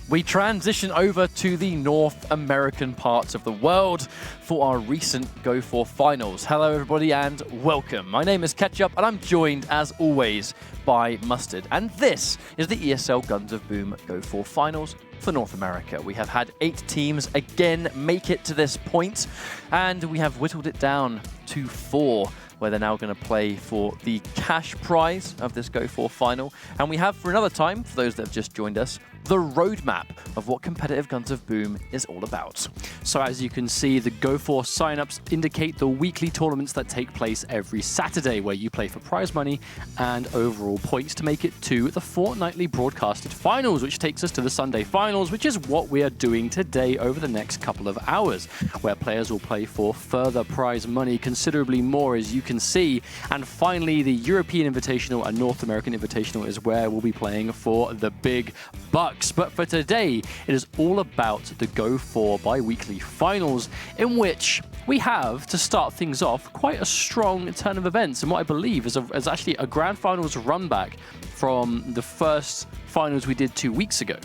we transition over to the North American parts of the world for our recent Go4 finals. Hello everybody and welcome. My name is Ketchup and I'm joined as always by Mustard. And this is the ESL Guns of Boom Go4 finals for North America. We have had 8 teams again make it to this point, and we have whittled it down to 4, where they're now going to play for the cash prize of this Go4 final. And we have, for another time, for those that have just joined us, the roadmap of what competitive Guns of Boom is all about. So as you can see, the Go4 signups indicate the weekly tournaments that take place every Saturday, where you play for prize money and overall points to make it to the fortnightly broadcasted finals, which takes us to the Sunday finals, which is what we are doing today over the next couple of hours, where players will play for further prize money, considerably more, as you can see. And finally, the European Invitational and North American Invitational is where we'll be playing for the big bucks. But for today, it is all about the Go4 bi-weekly finals, in which we have, to start things off, quite a strong turn of events, and what I believe is actually a grand finals run back from the first finals we did 2 weeks ago.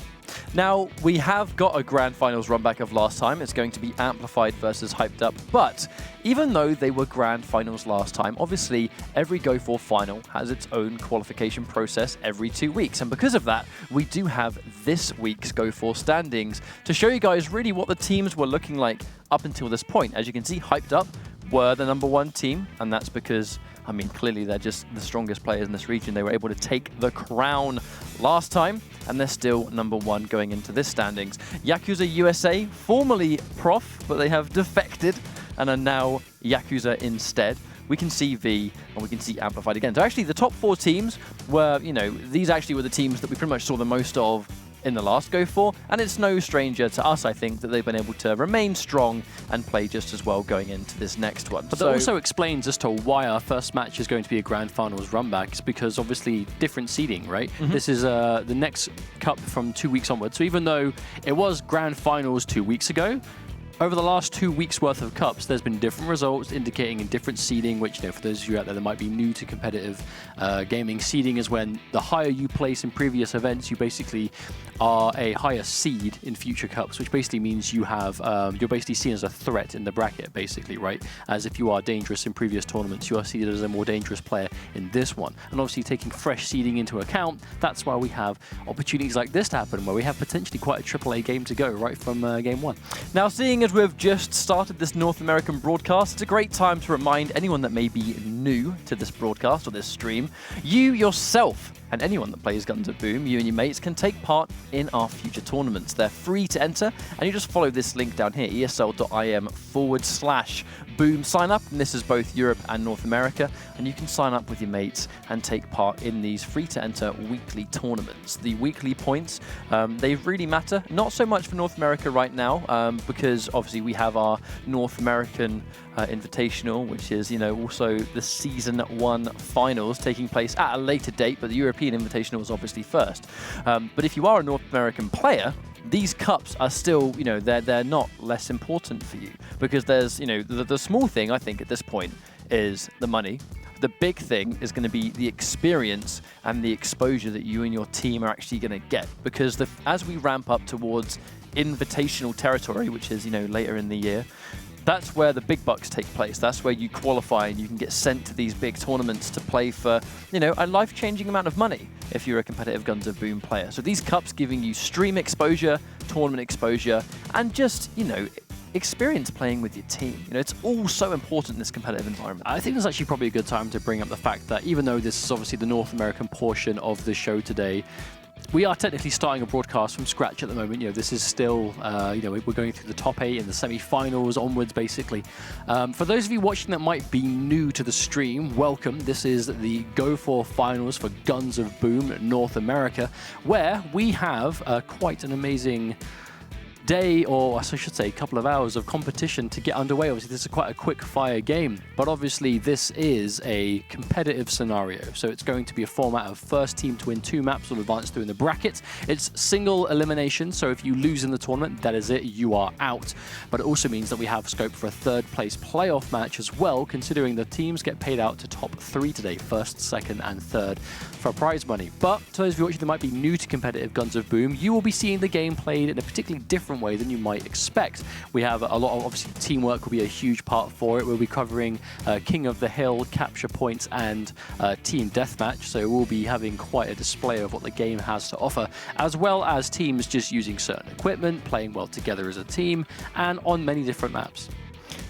Now, we have got a grand finals run back of last time. It's going to be Amplified versus Hyped Up, but even though they were grand finals last time, obviously every Go4 final has its own qualification process every 2 weeks, and because of that, we do have this week's Go4 standings to show you guys really what the teams were looking like up until this point. As you can see, Hyped Up were the #1 team, and that's because, I mean, clearly they're just the strongest players in this region. They were able to take the crown last time, and they're still #1 going into this standings. Yakuza USA, formerly Prof, but they have defected and are now Yakuza instead. We can see V, and we can see Amplified again. So actually, the top 4 teams were, these actually were the teams that we pretty much saw the most of in the last Go4, and it's no stranger to us, I think, that they've been able to remain strong and play just as well going into this next one. But that also explains as to why our first match is going to be a grand finals run back. It's because obviously different seeding, right? Mm-hmm. This is the next cup from 2 weeks onwards. So even though it was grand finals 2 weeks ago, over the last 2 weeks worth of cups, there's been different results indicating in different seeding, which, for those of you out there that might be new to competitive gaming, seeding is when the higher you place in previous events, you basically are a higher seed in future cups, which basically means you have, you're basically seen as a threat in the bracket, basically, right? As if you are dangerous in previous tournaments, you are seeded as a more dangerous player in this one. And obviously taking fresh seeding into account, that's why we have opportunities like this to happen, where we have potentially quite a AAA game to go right from game 1. Now, seeing as we've just started this North American broadcast, it's a great time to remind anyone that may be new to this broadcast or this stream, you yourself and anyone that plays Guns of Boom, you and your mates, can take part in our future tournaments. They're free to enter, and you just follow this link down here, esl.im/boom sign up, and this is both Europe and North America, and you can sign up with your mates and take part in these free to enter weekly tournaments. The weekly points, they really matter, not so much for North America right now, because obviously we have our North American Invitational, which is, also the Season 1 finals taking place at a later date, but the European Invitational is obviously first. But if you are a North American player, these cups are still, they're not less important for you, because there's, the small thing, I think, at this point is the money. The big thing is going to be the experience and the exposure that you and your team are actually going to get, because as we ramp up towards Invitational territory, which is, later in the year, that's where the big bucks take place. That's where you qualify and you can get sent to these big tournaments to play for, a life-changing amount of money if you're a competitive Guns of Boom player. So these cups giving you stream exposure, tournament exposure, and just, experience playing with your team. It's all so important in this competitive environment. I think it's actually probably a good time to bring up the fact that even though this is obviously the North American portion of the show today, we are technically starting a broadcast from scratch at the moment. This is still, we're going through the top 8 and the semi-finals onwards, basically. For those of you watching that might be new to the stream, welcome. This is the Go4 finals for Guns of Boom North America, where we have quite an amazing day, or I should say a couple of hours of competition to get underway. Obviously, this is quite a quick fire game, but obviously this is a competitive scenario. So it's going to be a format of first team to win 2 maps will advance through in the bracket. It's single elimination, so if you lose in the tournament, that is it, you are out. But it also means that we have scope for a 3rd place playoff match as well, considering the teams get paid out to top 3 today, 1st, 2nd, and 3rd for prize money. But to those of you watching that might be new to competitive Guns of Boom, you will be seeing the game played in a particularly different way than you might expect. We have a lot of, obviously, teamwork will be a huge part for it. We'll be covering King of the Hill, capture points, and team deathmatch. So we'll be having quite a display of what the game has to offer, as well as teams just using certain equipment, playing well together as a team, and on many different maps.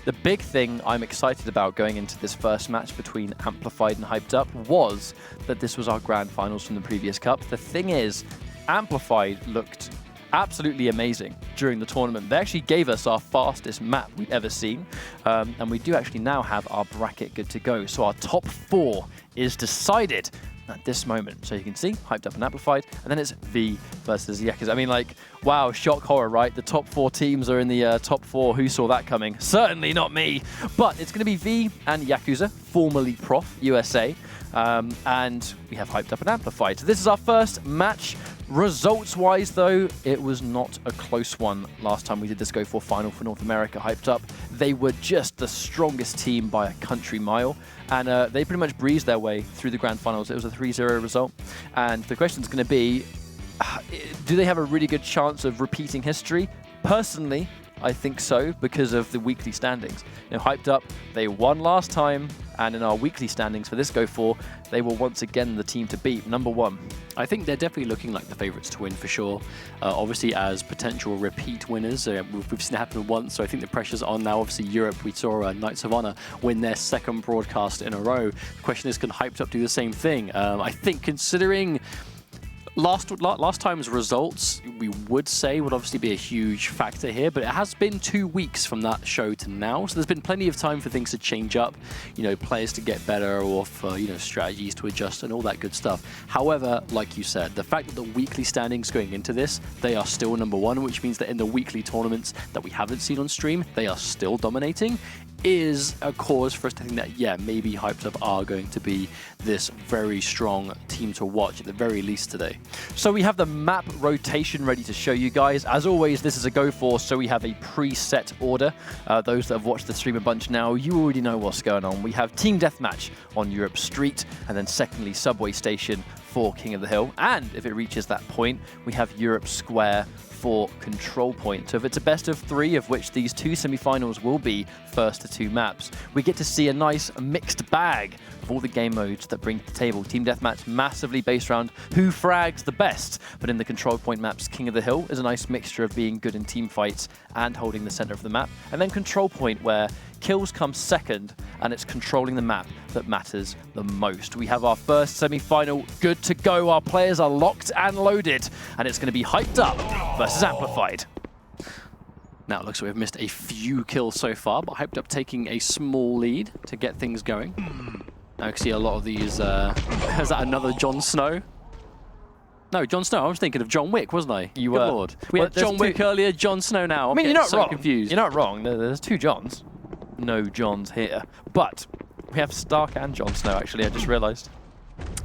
The big thing I'm excited about going into this first match between Amplified and Hyped Up was that this was our grand finals from the previous cup. The thing is, Amplified looked absolutely amazing during the tournament. They actually gave us our fastest map we've ever seen, and we do actually now have our bracket good to go. So our top 4 is decided at this moment. So you can see Hyped Up and Amplified, and then it's V versus Yakuza. I mean, like, wow, shock horror, right? The top 4 teams are in the top 4. Who saw that coming? Certainly not me. But it's going to be V and Yakuza, formerly Prof USA, and we have Hyped Up and Amplified. So this is our first match. Results-wise, though, it was not a close one last time we did this GO4 final for North America. Hyped Up, they were just the strongest team by a country mile, and they pretty much breezed their way through the grand finals. It was a 3-0 result, and the question is going to be, do they have a really good chance of repeating history? Personally, I think so, because of the weekly standings. You know, Hyped Up, they won last time, and in our weekly standings for this GO4, they were once again the team to beat, #1. I think they're definitely looking like the favourites to win for sure. Obviously, as potential repeat winners, we've seen it happen once, so I think the pressure's on now. Obviously, Europe, we saw Knights of Honor win their 2nd broadcast in a row. The question is, can Hyped Up do the same thing? I think considering last time's results, we would say would obviously be a huge factor here, but it has been 2 weeks from that show to now, so there's been plenty of time for things to change up, you know, players to get better, or for, you know, strategies to adjust and all that good stuff. However, like you said, the fact that the weekly standings going into this, they are still #1, which means that in the weekly tournaments that we haven't seen on stream, they are still dominating, is a cause for us to think that, yeah, maybe Hyped Up are going to be this very strong team to watch, at the very least today. So we have the map rotation ready to show you guys. As always, this is a GO4, so we have a preset order. Those that have watched the stream a bunch now, you already know what's going on. We have Team Deathmatch on Europe Street, and then secondly, Subway Station for King of the Hill. And if it reaches that point, we have Europe Square for Control Point. So if it's a best of 3, of which these 2 semi-finals will be first to 2 maps, we get to see a nice mixed bag of all the game modes that bring to the table. Team Deathmatch massively based around who frags the best, but in the Control Point maps, King of the Hill is a nice mixture of being good in team fights and holding the center of the map. And then Control Point, where kills come second, and it's controlling the map that matters the most. We have our first semi-final good to go. Our players are locked and loaded, and it's going to be Hyped Up versus Amplified. Now it looks like we've missed a few kills so far, but Hyped Up taking a small lead to get things going. Now I can see a lot of these, is that another Jon Snow? No, Jon Snow. I was thinking of John Wick, wasn't I? You were. Good Lord. We had John Wick earlier, Jon Snow now. I mean, you're not wrong. Confused. You're not wrong. There's 2 Johns. No Johns here. But we have Stark and Jon Snow, actually, I just realised.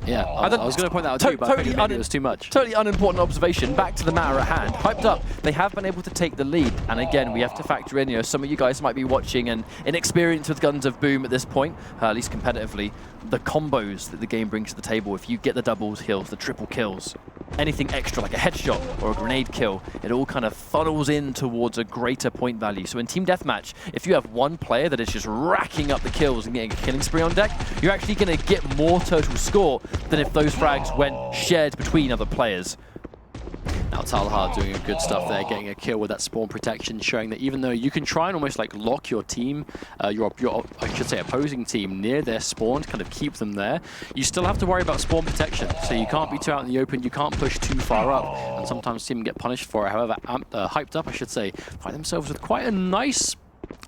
Yeah, I was going to point that out too, but maybe it was too much. Totally unimportant observation. Back to the matter at hand. Hyped Up, they have been able to take the lead. And again, we have to factor in, you know, some of you guys might be watching and inexperienced with Guns of Boom at this point, at least competitively, the combos that the game brings to the table. If you get the doubles kills, the triple kills, anything extra like a headshot or a grenade kill, it all kind of funnels in towards a greater point value. So in Team Deathmatch, if you have one player that is just racking up the kills and getting a killing spree on deck, you're actually going to get more total score than if those frags went shared between other players. Now Talha doing good stuff there, getting a kill with that spawn protection, showing that even though you can try and almost like lock your team, your I should say opposing team near their spawn to kind of keep them there, you still have to worry about spawn protection. So you can't be too out in the open, you can't push too far up, and sometimes team get punished for it. However, Hyped Up, I should say, find themselves with quite a nice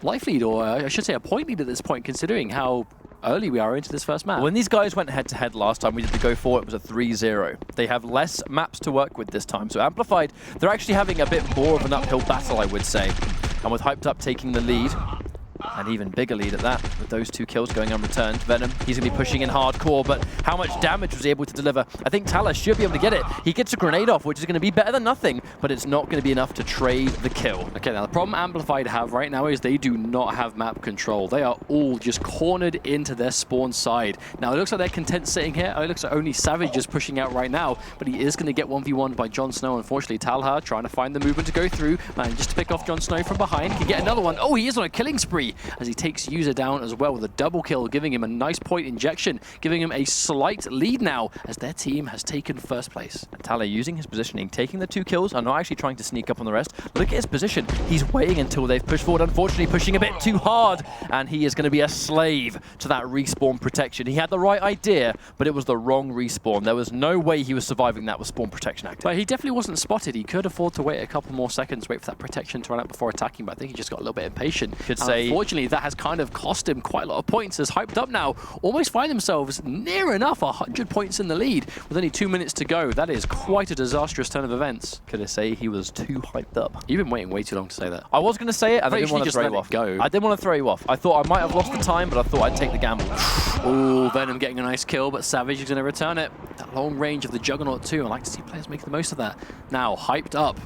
life lead, or I should say a point lead at this point, considering how early we are into this first map. When these guys went head-to-head last time, we did the Go4, it was a 3-0. They have less maps to work with this time. So Amplified, they're actually having a bit more of an uphill battle, I would say. And with Hyped Up taking the lead, an even bigger lead at that, with those 2 kills going unreturned. Venom, he's going to be pushing in hardcore, but how much damage was he able to deliver? I think Tala should be able to get it. He gets a grenade off, which is going to be better than nothing, but it's not going to be enough to trade the kill. Okay, now the problem Amplified have right now is they do not have map control. They are all just cornered into their spawn side. Now, it looks like they're content sitting here. It looks like only Savage is pushing out right now, but he is going to get 1v1 by Jon Snow. Unfortunately, Talha trying to find the movement to go through, and just to pick off Jon Snow from behind. Can get another one. Oh, he is on a killing spree as he takes User down as well with a double kill, giving him a nice point injection, giving him a slight lead now as their team has taken first place. And Tala using his positioning, taking the 2 kills, and not actually trying to sneak up on the rest. Look at his position. He's waiting until they've pushed forward, unfortunately pushing a bit too hard, and he is going to be a slave to that respawn protection. He had the right idea, but it was the wrong respawn. There was no way he was surviving that with spawn protection active. But he definitely wasn't spotted. He could afford to wait a couple more seconds, wait for that protection to run out before attacking, but I think he just got a little bit impatient. Could say, unfortunately, that has kind of cost him quite a lot of points, as Hyped Up now almost find themselves near enough 100 points in the lead with only 2 minutes to go. That is quite a disastrous turn of events. Could I say he was too hyped up? You've been waiting way too long to say that. I was going to say it, and I didn't want to throw you off. I didn't want to throw you off. I thought I might have lost the time, but I thought I'd take the gamble. Oh, Venom getting a nice kill, but Savage is going to return it. That long range of the Juggernaut too. I like to see players make the most of that. Now, Hyped Up.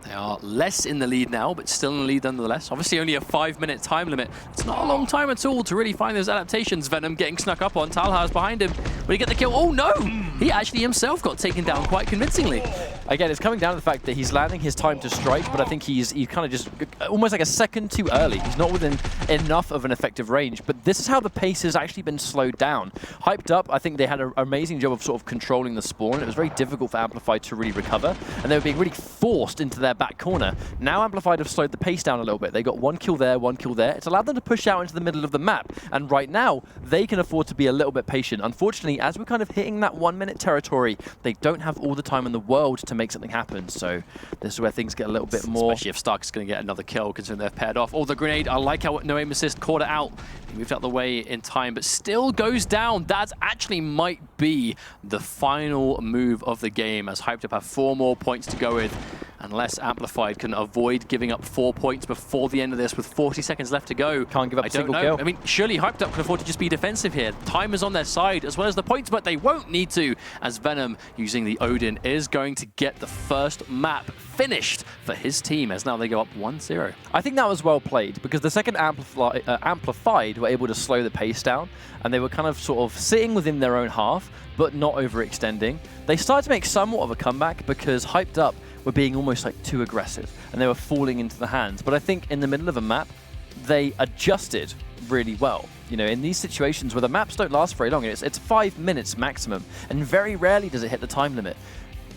They are less in the lead now, but still in the lead nonetheless. Obviously, only a 5-minute time limit. It's not a long time at all to really find those adaptations. Venom getting snuck up on. Talha's behind him. Will he get the kill? Oh, no! He actually himself got taken down quite convincingly. Again, it's coming down to the fact that he's landing his time to strike, but I think he's kind of just almost like a second too early. He's not within enough of an effective range, but this is how the pace has actually been slowed down. Hyped Up, I think they had an amazing job of sort of controlling the spawn. It was very difficult for Amplified to really recover, and they were being really forced into their back corner. Now Amplified have slowed the pace down a little bit. They got 1 kill there, 1 kill there. It's allowed them to push out into the middle of the map, and right now they can afford to be a little bit patient. Unfortunately, as we're kind of hitting that 1-minute territory, they don't have all the time in the world to make something happen. So this is where things get a little bit more... Especially if Stark is going to get another kill, considering they've paired off. Oh, the grenade. I like how no aim assist caught it out. He moved out the way in time, but still goes down. That actually might be the final move of the game, as Hyped Up have 4 more points to go with. Unless Amplified can avoid giving up 4 points before the end of this with 40 seconds left to go. Can't give up a single kill. I mean, surely Hyped Up can afford to just be defensive here. Time is on their side as well as the points, but they won't need to, as Venom, using the Odin, is going to get the first map finished for his team, as now they go up 1-0. I think that was well played, because the second Amplified were able to slow the pace down, and they were kind of sort of sitting within their own half, but not overextending. They started to make somewhat of a comeback because Hyped Up were being almost like too aggressive, and they were falling into the hands. But I think in the middle of a map, they adjusted really well. You know, in these situations where the maps don't last very long, it's 5 minutes maximum, and very rarely does it hit the time limit.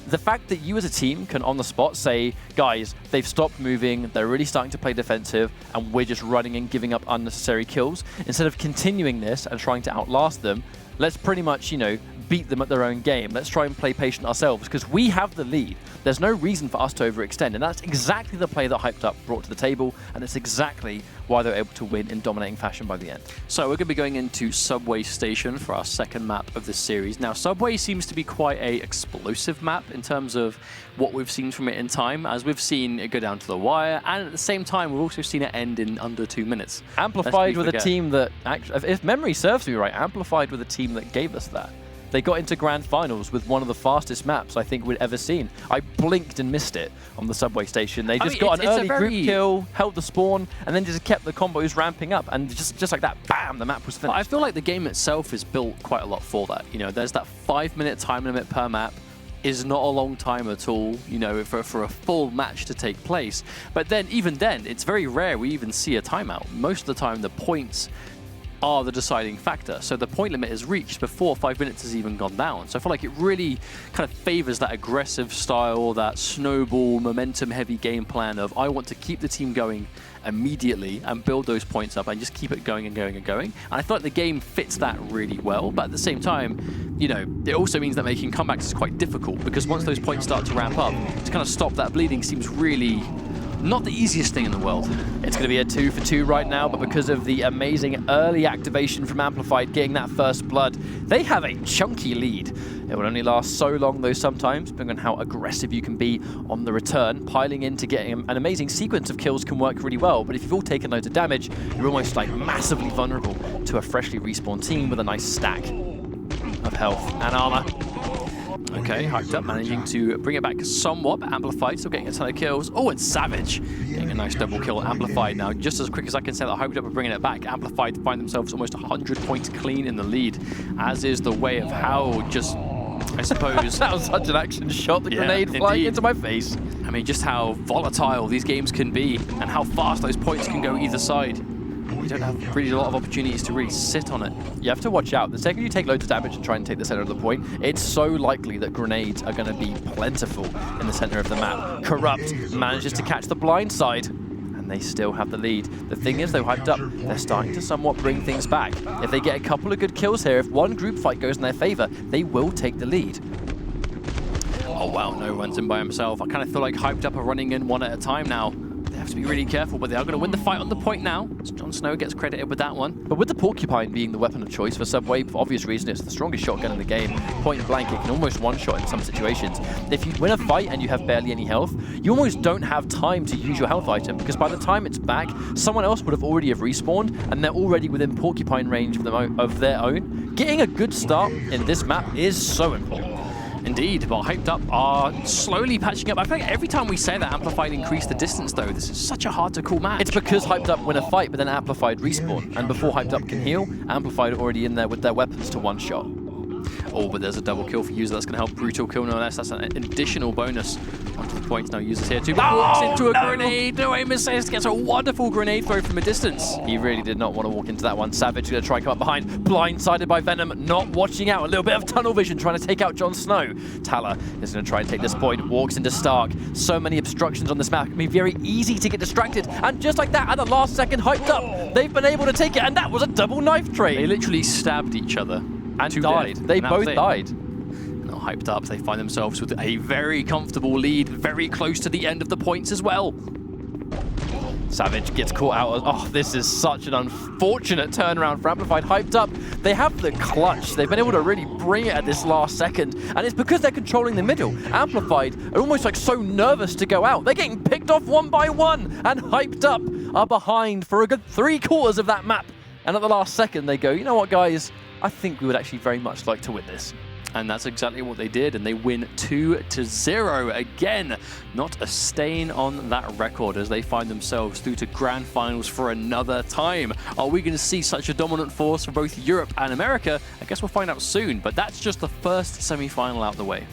The fact that you as a team can on the spot say, guys, they've stopped moving, they're really starting to play defensive, and we're just running and giving up unnecessary kills, instead of continuing this and trying to outlast them, let's pretty much, you know, beat them at their own game. Let's try and play patient ourselves, because we have the lead. There's no reason for us to overextend, and that's exactly the play that Hyped Up brought to the table, and it's exactly why they're able to win in dominating fashion by the end. So we're going to be going into Subway Station for our second map of this series. Now, Subway seems to be quite a explosive map in terms of what we've seen from it in time, as we've seen it go down to the wire, and at the same time, we've also seen it end in under 2 minutes. Amplified with a team that, if memory serves me right, Amplified with a team that gave us that. They got into grand finals with one of the fastest maps I think we'd ever seen. I blinked and missed it on the subway station. They just got an early group kill, held the spawn, and then just kept the combos ramping up. And just like that, bam, the map was finished. I feel like the game itself is built quite a lot for that. You know, there's that 5-minute time limit per map. Is not a long time at all, you know, for a full match to take place. But then, even then, it's very rare we even see a timeout. Most of the time, the points are the deciding factor. So the point limit is reached before 5 minutes has even gone down. So I feel like it really kind of favors that aggressive style, that snowball, momentum-heavy game plan of I want to keep the team going immediately and build those points up and just keep it going and going and going. And I feel like the game fits that really well. But at the same time, you know, it also means that making comebacks is quite difficult, because once those points start to ramp up, to kind of stop that bleeding seems really Not the easiest thing in the world. It's going to be a 2 for 2 right now, but because of the amazing early activation from Amplified getting that first blood, they have a chunky lead. It will only last so long though sometimes, depending on how aggressive you can be on the return. Piling into getting an amazing sequence of kills can work really well, but if you've all taken loads of damage, you're almost like massively vulnerable to a freshly respawned team with a nice stack of health and armor. Okay, Hyped Up managing to bring it back somewhat, but Amplified still getting a ton of kills. Oh, and Savage getting a nice double kill. Amplified now, just as quick as I can say that Hyped Up are bringing it back. Amplified find themselves almost 100 points clean in the lead, as is the way of how just, I suppose... That was such an action shot, the grenade flying into my face. I mean, just how volatile these games can be and how fast those points can go either side. You don't have really a lot of opportunities to really sit on it. You have to watch out. The second you take loads of damage and try and take the center of the point, it's so likely that grenades are going to be plentiful in the center of the map. Corrupt manages to catch the blind side, and they still have the lead. The thing is, though, Hyped Up, they're starting to somewhat bring things back. If they get a couple of good kills here, if one group fight goes in their favor, they will take the lead. Oh wow, no runs in by himself. I kind of feel like Hyped Up are running in one at a time now. They have to be really careful, but they are going to win the fight on the point now. Jon Snow gets credited with that one. But with the Porcupine being the weapon of choice for Subway, for obvious reason, it's the strongest shotgun in the game. Point blank, it can almost one-shot in some situations. If you win a fight and you have barely any health, you almost don't have time to use your health item, because by the time it's back, someone else would have already respawned, and they're already within Porcupine range of their own. Getting a good start in this map is so important. Indeed, but Hyped Up are slowly patching up. I feel like every time we say that Amplified increase the distance, though, this is such a hard to call match. It's because Hyped Up win a fight, but then Amplified respawn. And before Hyped Up can heal, Amplified are already in there with their weapons to one-shot. Oh, but there's a double kill for User. That's going to help Brutal kill no less. That's an additional bonus onto the points. Now User's here too, but walks into a grenade. No aim assist, gets a wonderful grenade throw from a distance. He really did not want to walk into that one. Savage going to try and come up behind. Blindsided by Venom, not watching out. A little bit of tunnel vision trying to take out Jon Snow. Tala is going to try and take this point. Walks into Stark. So many obstructions on this map. It can be very easy to get distracted. And just like that, at the last second, Hyped Up, they've been able to take it. And that was a double knife trade. They literally stabbed each other. And died. They both died. Now Hyped Up, they find themselves with a very comfortable lead, very close to the end of the points as well. Savage gets caught out. Oh, this is such an unfortunate turnaround for Amplified. Hyped Up, they have the clutch. They've been able to really bring it at this last second. And it's because they're controlling the middle. Amplified are almost like so nervous to go out. They're getting picked off one by one. And Hyped Up are behind for a good 3/4 of that map. And at the last second, they go, you know what, guys? I think we would actually very much like to win this. And that's exactly what they did, and they win 2-0 again. Not a stain on that record as they find themselves through to grand finals for another time. Are we going to see such a dominant force for both Europe and America? I guess we'll find out soon, but that's just the first semi-final out the way.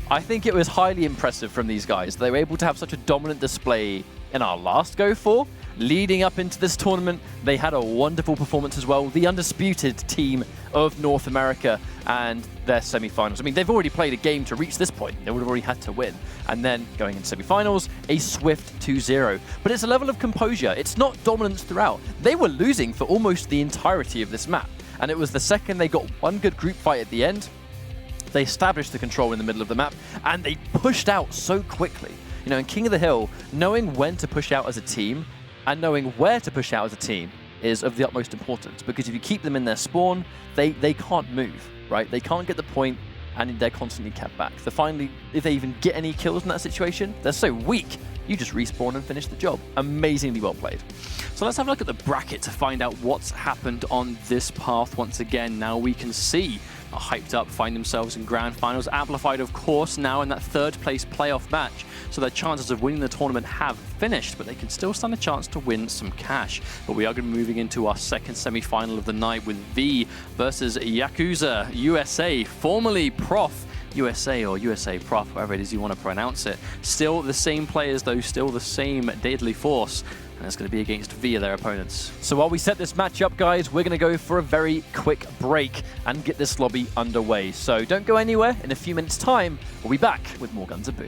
I think it was highly impressive from these guys. They were able to have such a dominant display in our last Go4. Leading up into this tournament, they had a wonderful performance as well. The undisputed team of North America and their semi-finals. I mean, they've already played a game to reach this point. They would have already had to win. And then going into semi-finals, a swift 2-0. But it's a level of composure. It's not dominance throughout. They were losing for almost the entirety of this map. And it was the second they got one good group fight at the end, they established the control in the middle of the map, and they pushed out so quickly. You know, in King of the Hill, knowing when to push out as a team and knowing where to push out as a team is of the utmost importance, because if you keep them in their spawn, they can't move, right? They can't get the point, and they're constantly kept back. So finally, if they even get any kills in that situation, they're so weak, you just respawn and finish the job. Amazingly well played. So let's have a look at the bracket to find out what's happened on this path once again. Now we can see Hyped Up find themselves in grand finals. Amplified, of course, now in that third place playoff match, so their chances of winning the tournament have finished, but they can still stand a chance to win some cash. But we are going to be moving into our second semi-final of the night with V versus Yakuza USA, formerly Prof USA or USA Prof, whatever it is you want to pronounce it. Still the same players though, still the same deadly force. And it's going to be against V, their opponents. So while we set this match up, guys, we're going to go for a very quick break and get this lobby underway. So don't go anywhere. In a few minutes' time, we'll be back with more Guns of Boom.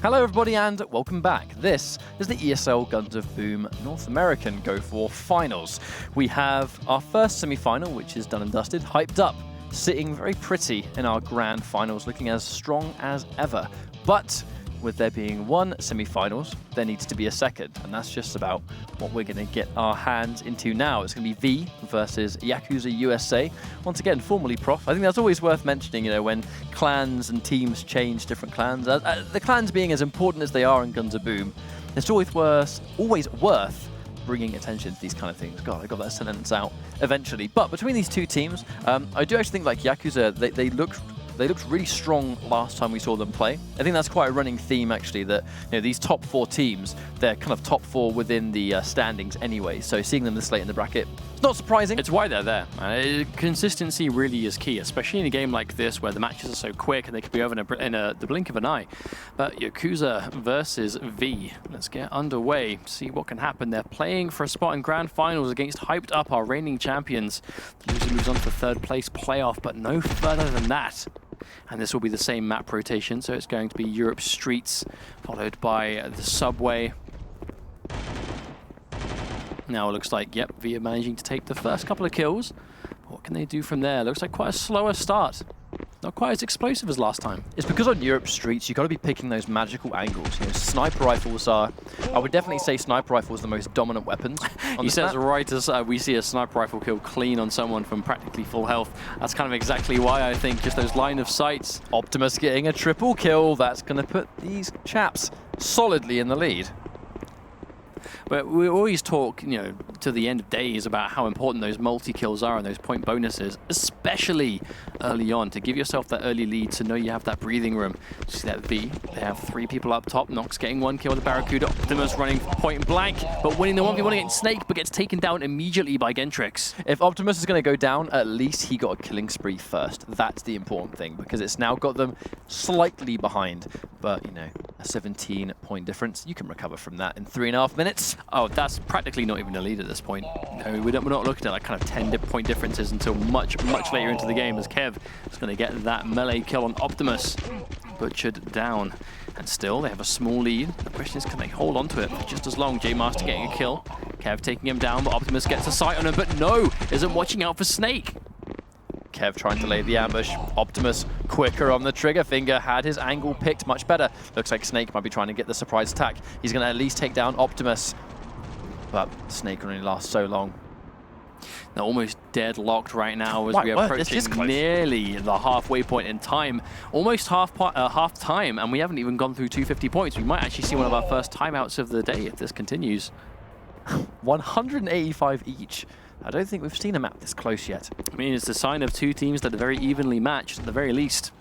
Hello everybody and welcome back. This is the ESL Guns of Boom North American Go4 Finals. We have our first semi-final, which is done and dusted, hyped up, sitting very pretty in our grand finals, looking as strong as ever. But with there being one semi-finals, there needs to be a second, and that's just about what we're going to get our hands into now. It's going to be V versus Yakuza USA. Once again, formerly Prof. I think that's always worth mentioning, you know, when clans and teams change different clans. The clans being as important as they are in Guns of Boom, it's always worth bringing attention to these kind of things. God, I got that sentence out eventually. But between these two teams, I do actually think like Yakuza, they looked really strong last time we saw them play. I think that's quite a running theme, actually, that these top 4 teams, they're kind of top 4 within the standings anyway. So seeing them this late in the bracket, it's not surprising. It's why they're there. Consistency really is key, especially in a game like this where the matches are so quick and they could be over in the blink of an eye. But Yakuza versus V. Let's get underway, see what can happen. They're playing for a spot in Grand Finals against hyped up our reigning champions. The loser moves on to the 3rd place playoff, but no further than that. And this will be the same map rotation, so it's going to be Europe Streets, followed by the Subway. Now it looks like, yep, V are managing to take the first couple of kills. What can they do from there? Looks like quite a slower start. Not quite as explosive as last time. It's because on Europe Streets, you've got to be picking those magical angles. Sniper rifles are, I would definitely say sniper rifles are the most dominant weapons. He says right as we see a sniper rifle kill clean on someone from practically full health. That's kind of exactly why I think just those line of sights. Optimus getting a triple kill. That's going to put these chaps solidly in the lead. But we always talk, to the end of days about how important those multi-kills are and those point bonuses, especially early on, to give yourself that early lead, to know you have that breathing room. See that V, they have 3 people up top, Nox getting 1 kill with the Barracuda, Optimus running point blank, but winning the 1v1 against Snake, but gets taken down immediately by Gentrix. If Optimus is going to go down, at least he got a killing spree first. That's the important thing, because it's now got them slightly behind. But, a 17-point difference, you can recover from that in 3.5 minutes. Oh, that's practically not even a lead at this point. No, we're not looking at like kind of 10-point differences until much later into the game, as Kev is going to get that melee kill on Optimus. Butchered down. And still, they have a small lead. The question is, can they hold on to it for just as long? J-Master getting a kill. Kev taking him down, but Optimus gets a sight on him. But no, isn't watching out for Snake. Kev trying to lay the ambush. Optimus quicker on the trigger finger, had his angle picked much better. Looks like Snake might be trying to get the surprise attack. He's going to at least take down Optimus. But Snake only lasts so long. They're almost deadlocked right now as we are approaching nearly the halfway point in time. Almost half time, and we haven't even gone through 250 points. We might actually see one of our first timeouts of the day if this continues. 185 each. I don't think we've seen a map this close yet. I mean, it's a sign of 2 teams that are very evenly matched at the very least.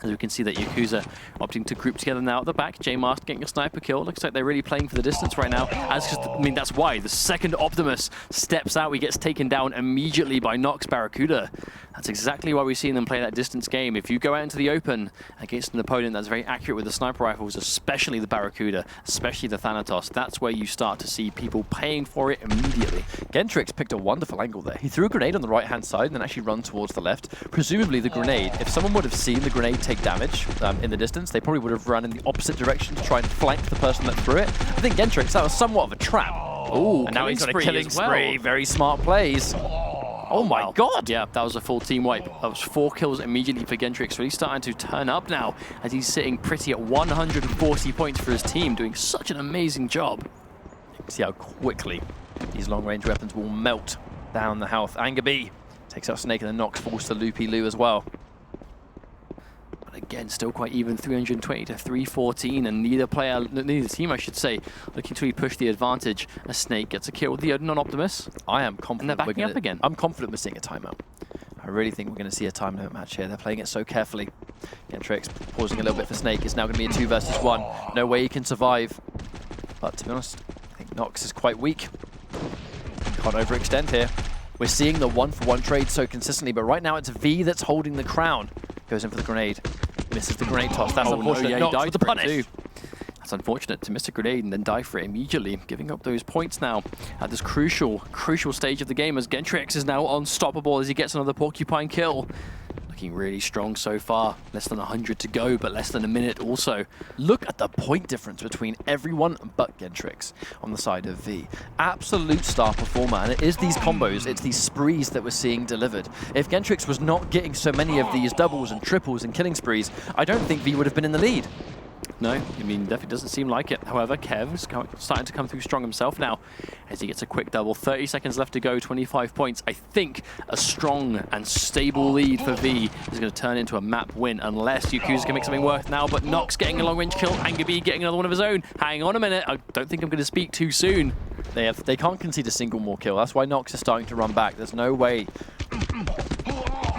As we can see that Yakuza opting to group together now at the back. J-Master getting a sniper kill. Looks like they're really playing for the distance right now. That's why the second Optimus steps out. He gets taken down immediately by Nox Barracuda. That's exactly why we've seen them play that distance game. If you go out into the open against an opponent that's very accurate with the sniper rifles, especially the Barracuda, especially the Thanatos, that's where you start to see people paying for it immediately. Gentrix picked a wonderful angle there. He threw a grenade on the right-hand side and then actually run towards the left. Presumably the grenade, if someone would have seen the grenade take damage in the distance, they probably would have run in the opposite direction to try and flank the person that threw it. I think Gentrix, that was somewhat of a trap. Oh, and now he's got a killing spree. Very smart plays. Oh my god! Yeah, that was a full team wipe. That was 4 kills immediately for Gentrix. Really starting to turn up now as he's sitting pretty at 140 points for his team, doing such an amazing job. See how quickly these long-range weapons will melt down the health. Anger B takes out Snake and then Nox falls to Loopy Lou as well. Again, still quite even, 320 to 314, and neither team, I should say, looking to push the advantage. A Snake gets a kill with the Odin on Optimus. I am confident. And they're backing up again. I'm confident we're seeing a timeout. I really think we're going to see a time limit match here. They're playing it so carefully. Gentrix pausing a little bit for Snake. It's now going to be a 2 versus 1. No way he can survive. But to be honest, I think Nox is quite weak. Can't overextend here. We're seeing the 1-for-1 trade so consistently, but right now it's V that's holding the crown. Goes in for the grenade. Misses the grenade toss. That's unfortunate. No, yeah, Nox with the punish. That's unfortunate to miss a grenade and then die for it immediately, giving up those points now at this crucial stage of the game as Gentrix is now unstoppable as he gets another porcupine kill. looking really strong so far. Less than 100 to go, but less than a minute also. Look at the point difference between everyone but Gentrix on the side of V. Absolute star performer, and it is these combos, it's these sprees that we're seeing delivered. If Gentrix was not getting so many of these doubles and triples and killing sprees, I don't think V would have been in the lead. No, I mean, definitely doesn't seem like it. However, Kev's starting to come through strong himself now as he gets a quick double. 30 seconds left to go, 25 points. I think a strong and stable lead for V is going to turn into a map win unless Yakuza can make something worth now, but Nox getting a long-range kill, Angerby getting another one of his own. Hang on a minute, I don't think I'm going to speak too soon. They can't concede a single more kill. That's why Nox is starting to run back. There's no way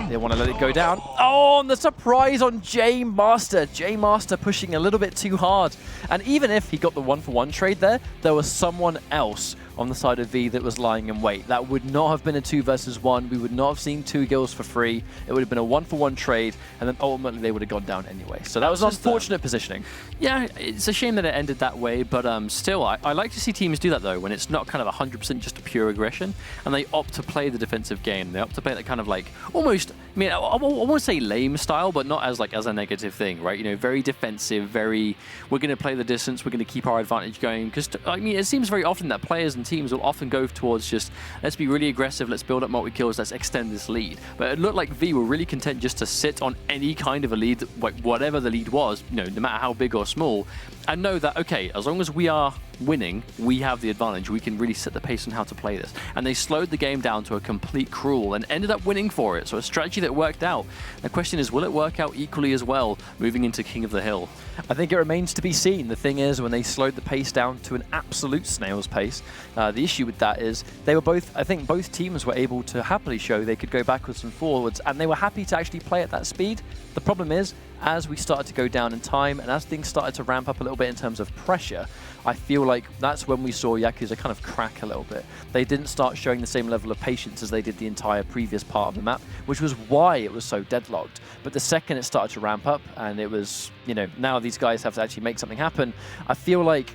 they want to let it go down. Oh, and the surprise on J Master. J Master pushing a little bit too hard. And even if he got the 1-for-1 trade there was someone else on the side of V that was lying in wait. That would not have been a 2 versus 1. We would not have seen 2 kills for free. It would have been a 1-for-1 trade, and then ultimately they would have gone down anyway. So that was unfortunate positioning. Yeah, it's a shame that it ended that way, but still, I like to see teams do that though, when it's not kind of 100% just a pure aggression, and they opt to play the defensive game. They opt to play that kind of like almost, I mean, I won't say lame style, but not as like as a negative thing, right? You know, very defensive, very, we're going to play the distance, we're going to keep our advantage going. Because I mean, it seems very often that players and teams will often go towards just, let's be really aggressive, let's build up multi-kills, let's extend this lead. But it looked like V were really content just to sit on any kind of a lead, like whatever the lead was, you know, no matter how big or small, and know that, okay, as long as we are winning, we have the advantage. We can really set the pace on how to play this. And they slowed the game down to a complete crawl and ended up winning for it. So a strategy that worked out. The question is, will it work out equally as well moving into King of the Hill? I think it remains to be seen. The thing is, when they slowed the pace down to an absolute snail's pace, the issue with that is they were both, I think both teams were able to happily show they could go backwards and forwards, and they were happy to actually play at that speed. The problem is, as we started to go down in time and as things started to ramp up a little bit in terms of pressure, I feel like that's when we saw Yakuza kind of crack a little bit. They didn't start showing the same level of patience as they did the entire previous part of the map, which was why it was so deadlocked. But the second it started to ramp up and it was, you know, now these guys have to actually make something happen, I feel like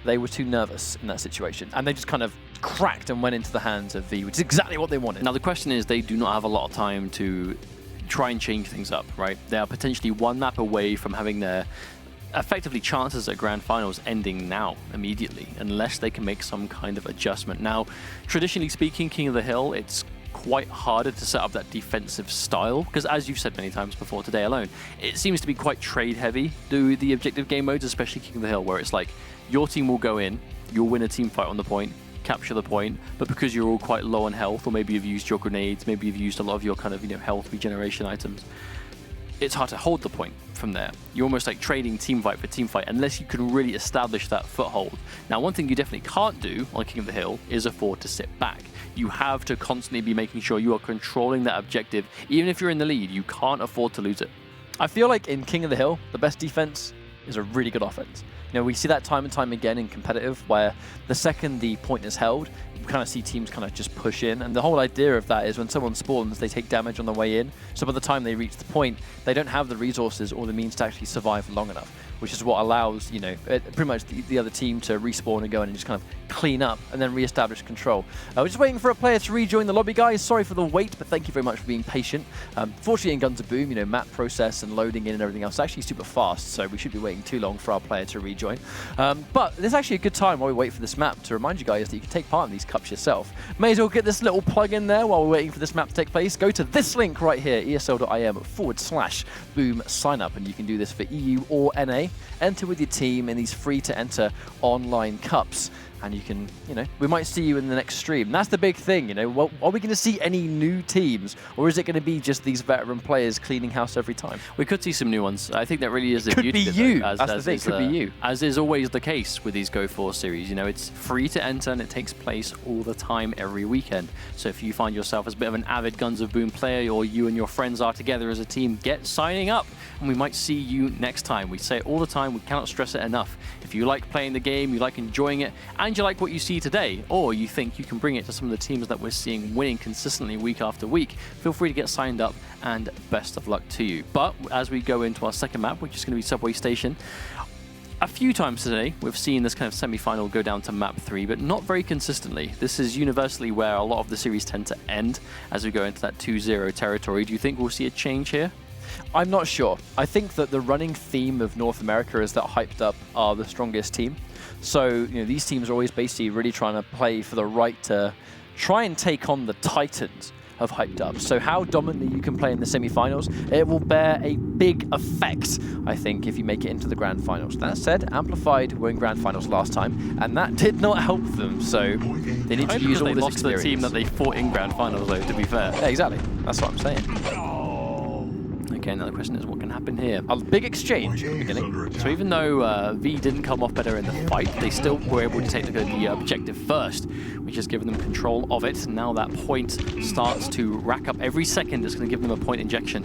they were too nervous in that situation. And they just kind of cracked and went into the hands of V, which is exactly what they wanted. Now the question is, they do not have a lot of time to try and change things up, right? They are potentially one map away from having their effectively chances at grand finals ending now, immediately, unless they can make some kind of adjustment. Now, traditionally speaking, King of the Hill, it's quite harder to set up that defensive style, because as you've said many times before today alone, it seems to be quite trade heavy, the objective game modes, especially King of the Hill, where it's like, your team will go in, you'll win a team fight on the point, capture the point, but because you're all quite low on health, or maybe you've used your grenades, maybe you've used a lot of your kind of, you know, health regeneration items, it's hard to hold the point from there. You're almost like trading team fight for team fight unless you can really establish that foothold. Now, one thing you definitely can't do on King of the Hill is afford to sit back. You have to constantly be making sure you are controlling that objective. Even if you're in the lead, you can't afford to lose it. I feel like in King of the Hill, the best defense is a really good offense. You know, we see that time and time again in competitive, where the second the point is held, you kind of see teams kind of just push in. And the whole idea of that is when someone spawns, they take damage on the way in. So by the time they reach the point, they don't have the resources or the means to actually survive long enough, which is what allows, you know, pretty much the other team to respawn and go in and just kind of clean up and then re-establish control. We're just waiting for a player to rejoin the lobby, guys. Sorry for the wait, but thank you very much for being patient. Fortunately, in Guns of Boom, you know, map process and loading in and everything else is actually super fast, so we should be waiting too long for our player to rejoin. But there's actually a good time while we wait for this map to remind you guys that you can take part in these cups yourself. May as well get this little plug in there while we're waiting for this map to take place. Go to this link right here, esl.im/boom sign up, and you can do this for EU or NA. Enter with your team in these free-to-enter online cups, and you can, you know, we might see you in the next stream. That's the big thing, you know. Well, are we going to see any new teams, or is it going to be just these veteran players cleaning house every time? We could see some new ones. I think that really is the could beauty be you. of it, That's the thing. Could be you. As is always the case with these Go4 series. You know, it's free to enter and it takes place all the time, every weekend. So if you find yourself as a bit of an avid Guns of Boom player, or you and your friends are together as a team, get signing up, and we might see you next time. We say it all the time. We cannot stress it enough. If you like playing the game, you like enjoying it, and you like what you see today, or you think you can bring it to some of the teams that we're seeing winning consistently week after week, feel free to get signed up, and best of luck to you. But as we go into our second map, which is going to be Subway Station, A few times today, we've seen this kind of semi-final go down to map 3, but not very consistently. This is universally where a lot of the series tend to end as we go into that 2-0 territory. Do you think we'll see a change here? I'm not sure. I think that the running theme of North America is that hyped up are the strongest team. So, these teams are always basically really trying to play for the right to try and take on the titans of hyped up. So how dominantly you can play in the semi-finals, it will bear a big effect, I think, if you make it into the grand finals. That said, Amplified were in grand finals last time, and that did not help them. So they need to use all this experience. They lost the team that they fought in grand finals, though, to be fair. Yeah, exactly. That's what I'm saying. Okay, now the question is what can happen here? A big exchange at the beginning. So even though V didn't come off better in the fight, they still were able to take the objective first, which has given them control of it. Now that point starts to rack up every second. It's going to give them a point injection.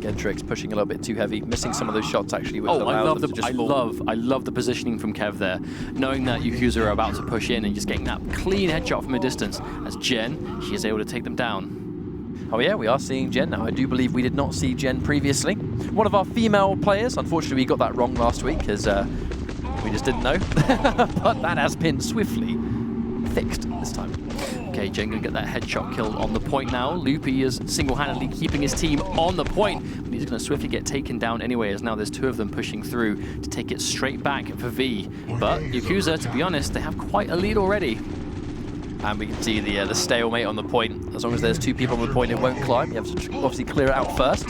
Gendrix pushing a little bit too heavy, missing some of those shots actually. Which I love the positioning from Kev there, knowing that Yakuza are about to push in and just getting that clean headshot from a distance. As Jen, she is able to take them down. Oh yeah, we are seeing Jen now. I do believe we did not see Jen previously. One of our female players. Unfortunately, we got that wrong last week because we just didn't know. But that has been swiftly fixed this time. Okay, Jen gonna get that headshot kill on the point now. Loopy is single-handedly keeping his team on the point, but he's gonna swiftly get taken down anyway, as now there's two of them pushing through to take it straight back for V. But Yakuza, to be honest, they have quite a lead already. And we can see the stalemate on the point. As long as there's two people on the point, it won't climb. You have to obviously clear it out first.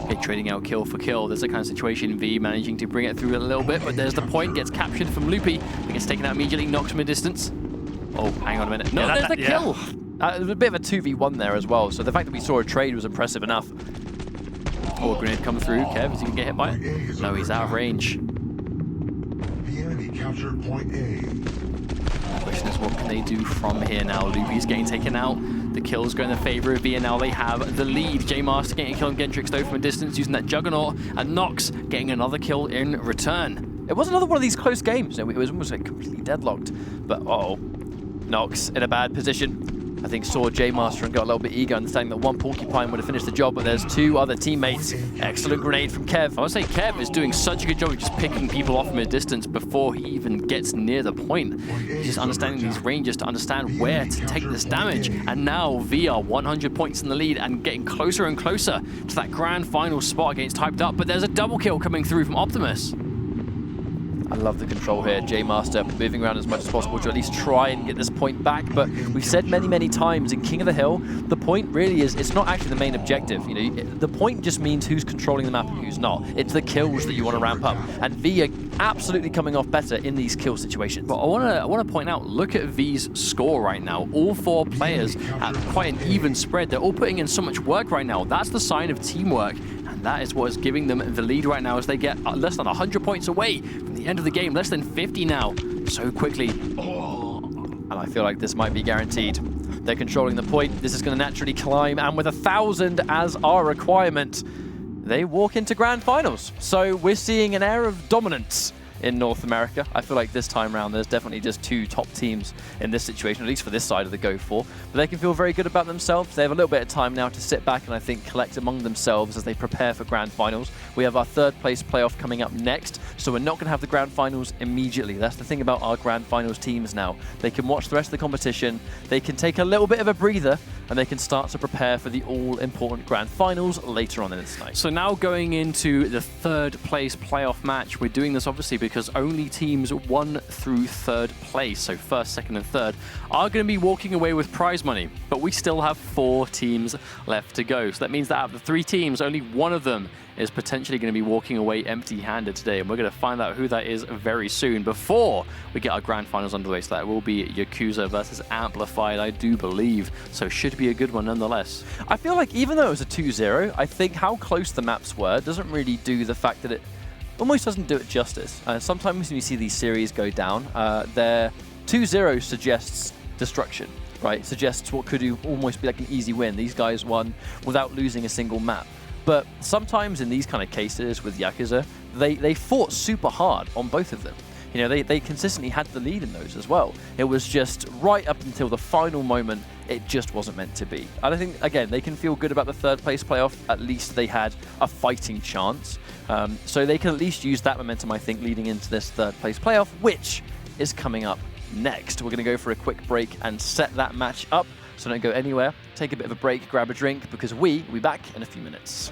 Okay, trading out kill for kill. There's a kind of situation. V managing to bring it through a little bit, but there's the point. Gets captured from Loopy. He gets taken out immediately, knocks from a distance. Oh, hang on a minute. No, there's the kill. There's a bit of a 2v1 there as well. So the fact that we saw a trade was impressive enough. Oh, a grenade come through. Kev, is he going to get hit by it? No, he's out of range. The enemy captured point A. The question is, what can they do from here now? Loopy's getting taken out. The kills go in the favor of V, and now they have the lead. J-Master getting a kill on Gendrix, though, from a distance, using that Juggernaut, and Nox getting another kill in return. It was another one of these close games. It was almost like completely deadlocked. But, uh-oh. Nox in a bad position. I think saw J-Master and got a little bit eager, understanding that one Porcupine would have finished the job, but there's two other teammates. Excellent grenade from Kev. I would say Kev is doing such a good job of just picking people off from a distance before he even gets near the point. He's just understanding these ranges to understand where to take this damage. And now V are 100 points in the lead and getting closer and closer to that grand final spot against Hyped Up, but there's a double kill coming through from Optimus. I love the control here. J-Master moving around as much as possible to at least try and get this point back. But we've said many, many times in King of the Hill, the point really is, it's not actually the main objective. The point just means who's controlling the map and who's not. It's the kills that you want to ramp up. And V are absolutely coming off better in these kill situations. But I want to point out, look at V's score right now. All four players have quite an even spread. They're all putting in so much work right now. That's the sign of teamwork. That is what is giving them the lead right now as they get less than 100 points away from the end of the game. Less than 50 now, so quickly. And I feel like this might be guaranteed. They're controlling the point. This is going to naturally climb. And with 1,000 as our requirement, they walk into grand finals. So we're seeing an air of dominance in North America. I feel like this time around there's definitely just two top teams in this situation, at least for this side of the Go4. But they can feel very good about themselves. They have a little bit of time now to sit back and I think collect among themselves as they prepare for grand finals. We have our third place playoff coming up next, so we're not going to have the grand finals immediately. That's the thing about our grand finals teams now. They can watch the rest of the competition, they can take a little bit of a breather, and they can start to prepare for the all-important grand finals later on in this night. So now going into the third place playoff match, we're doing this obviously because only teams 1 through 3rd place, so first, second and third, are going to be walking away with prize money. But we still have 4 teams left to go. So that means that out of the 3 teams, only one of them is potentially going to be walking away empty-handed today. And we're going to find out who that is very soon before we get our grand finals underway. So that will be Yakuza versus Amplified, I do believe. So should be a good one nonetheless. I feel like even though it was a 2-0, I think how close the maps were doesn't really do the fact that it almost doesn't do it justice. Sometimes when you see these series go down, their 2-0 suggests destruction, right? Suggests what could almost be like an easy win. These guys won without losing a single map. But sometimes in these kind of cases with Yakuza, they fought super hard on both of them. They consistently had the lead in those as well. It was just right up until the final moment, it just wasn't meant to be. And I think, again, they can feel good about the third place playoff. At least they had a fighting chance. So they can at least use that momentum, I think, leading into this third place playoff, which is coming up next. We're going to go for a quick break and set that match up. So don't go anywhere. Take a bit of a break, grab a drink, because we'll be back in a few minutes.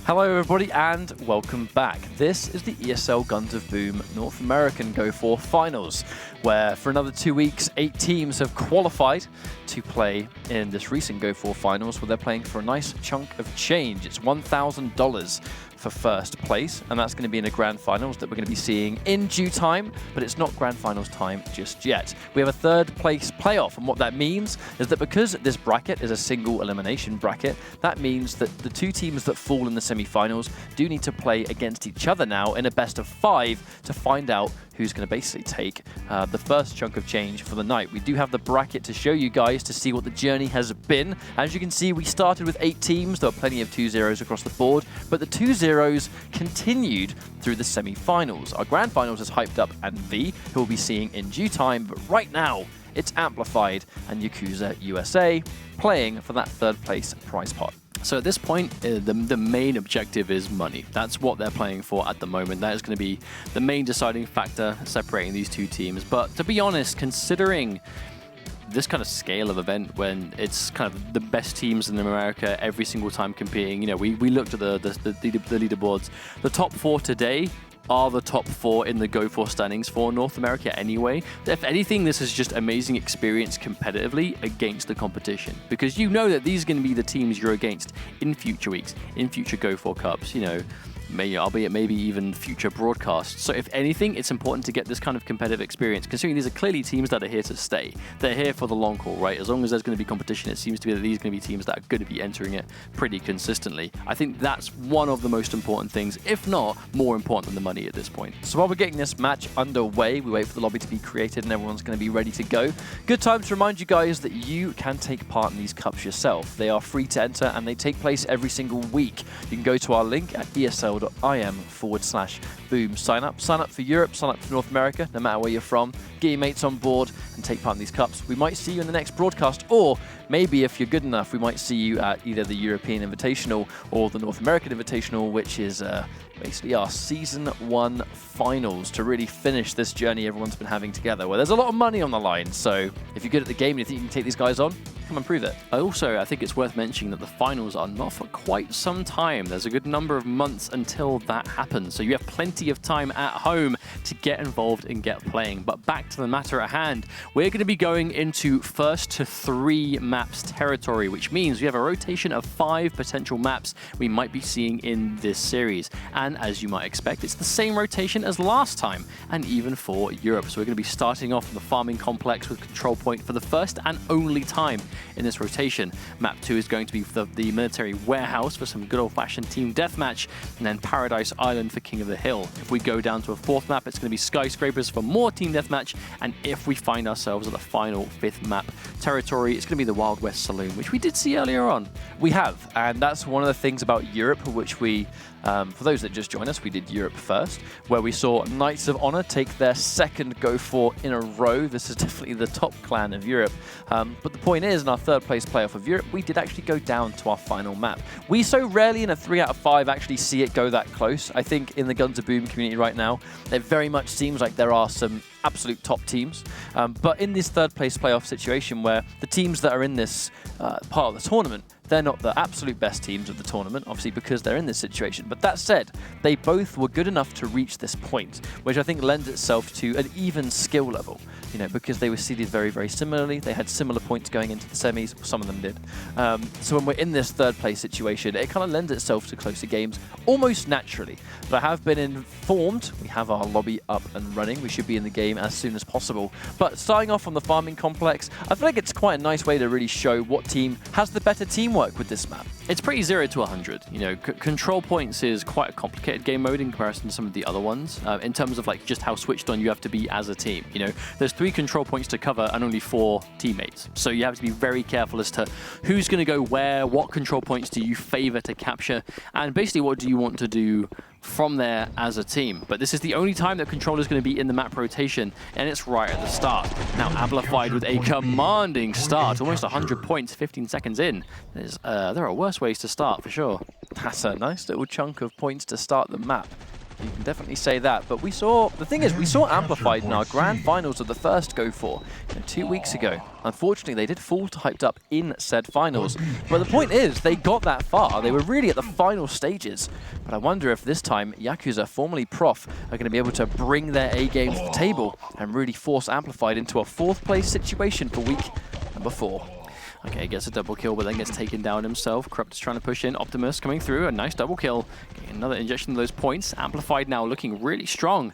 Hello everybody and welcome back. This is the ESL Guns of Boom North American Go4 Finals, where for another 2 weeks, 8 teams have qualified to play in this recent Go4 Finals, where they're playing for a nice chunk of change. It's $1,000 for first place, and that's going to be in a grand finals that we're going to be seeing in due time, but it's not grand finals time just yet. We have a third place playoff, and what that means is that because this bracket is a single elimination bracket, that means that the 2 teams that fall in the semi-finals do need to play against each other now in a best of 5 to find out who's going to basically take the first chunk of change for the night. We do have the bracket to show you guys to see what the journey has been. As you can see, we started with 8 teams. There were plenty of 2-0s across the board, but the 2-0s continued through the semi-finals. Our grand finals is Hyped Up and V, who we'll be seeing in due time, but right now, it's Amplified and Yakuza USA playing for that 3rd place prize pot. So at this point, the main objective is money. That's what they're playing for at the moment. That is going to be the main deciding factor separating these two teams. But to be honest, considering this kind of scale of event when it's kind of the best teams in America every single time competing, you know, we looked at the leaderboards. The top 4 today are the top 4 in the Go4 standings for North America anyway. If anything, this is just amazing experience competitively against the competition, because you know that these are going to be the teams you're against in future weeks, in future Go4 Cups, you know, albeit maybe even future broadcasts. So if anything, it's important to get this kind of competitive experience, considering these are clearly teams that are here to stay. They're here for the long haul, right? As long as there's going to be competition, it seems to be that these are going to be teams that are going to be entering it pretty consistently. I think that's one of the most important things, if not more important than the money at this point. So while we're getting this match underway, we wait for the lobby to be created and everyone's going to be ready to go. Good time to remind you guys that you can take part in these cups yourself. They are free to enter and they take place every single week. You can go to our link at esl.im/boom. Sign up for Europe, sign up for North America, no matter where you're from. Get your mates on board and take part in these cups. We might see you in the next broadcast, or maybe if you're good enough, we might see you at either the European Invitational or the North American Invitational, which is basically our Season 1 finals to really finish this journey everyone's been having together, where there's a lot of money on the line. So if you're good at the game and you think you can take these guys on, come and prove it. I think it's worth mentioning that the finals are not for quite some time. There's a good number of months until that happens, so you have plenty of time at home to get involved and get playing. But back to the matter at hand, we're going to be going into first to 3 maps territory, which means we have a rotation of 5 potential maps we might be seeing in this series. And as you might expect, it's the same rotation as last time, and even for Europe. So we're going to be starting off in the farming complex with control point for the first and only time in this rotation. Map 2 is going to be the military warehouse for some good old-fashioned team deathmatch, and then Paradise Island for King of the Hill. If we go down to a 4th map, it's going to be skyscrapers for more team deathmatch, and if we find ourselves at the final 5th map territory, it's going to be the Wild West Saloon, which we did see earlier on. We have, and that's one of the things about Europe, which we, for those that just joined us, we did Europe first, where we saw Knights of Honor take their 2nd Go4 in a row. This is definitely the top clan of Europe. But the point is, in our 3rd place playoff of Europe, we did actually go down to our final map. We so rarely in a 3 out of 5 actually see it go that close. I think in the Guns of Boom community right now, it very much seems like there are some absolute top teams. But in this 3rd place playoff situation where the teams that are in this part of the tournament, they're not the absolute best teams of the tournament, obviously, because they're in this situation. But that said, they both were good enough to reach this point, which I think lends itself to an even skill level, you know, because they were seeded very, very similarly. They had similar points going into the semis, some of them did. So when we're in this 3rd place situation, it kind of lends itself to closer games almost naturally. But I have been informed, we have our lobby up and running. We should be in the game as soon as possible. But starting off on the farming complex, I feel like it's quite a nice way to really show what team has the better teamwork with this map. It's pretty 0 to 100. You know, control points is quite a complicated game mode in comparison to some of the other ones, in terms of like just how switched on you have to be as a team. You know, there's 3 control points to cover and only 4 teammates. So you have to be very careful as to who's going to go where, what control points do you favor to capture, and basically what do you want to do from there as a team. But this is the only time that control is going to be in the map rotation, and it's right at the start. Now Amplified with a commanding start, almost 100 points 15 seconds in. There are worse ways to start for sure. That's a nice little chunk of points to start the map. You can definitely say that. But the thing is, we saw Amplified in our grand finals of the first Go4 2 weeks ago. Unfortunately, they did fall to Hyped Up in said finals. But the point is, they got that far. They were really at the final stages. But I wonder if this time, Yakuza, formerly Prof, are going to be able to bring their A game to the table and really force Amplified into a 4th place situation for week number 4. Okay, gets a double kill, but then gets taken down himself. Corrupt is trying to push in. Optimus coming through. A nice double kill. Getting another injection of those points. Amplified now looking really strong.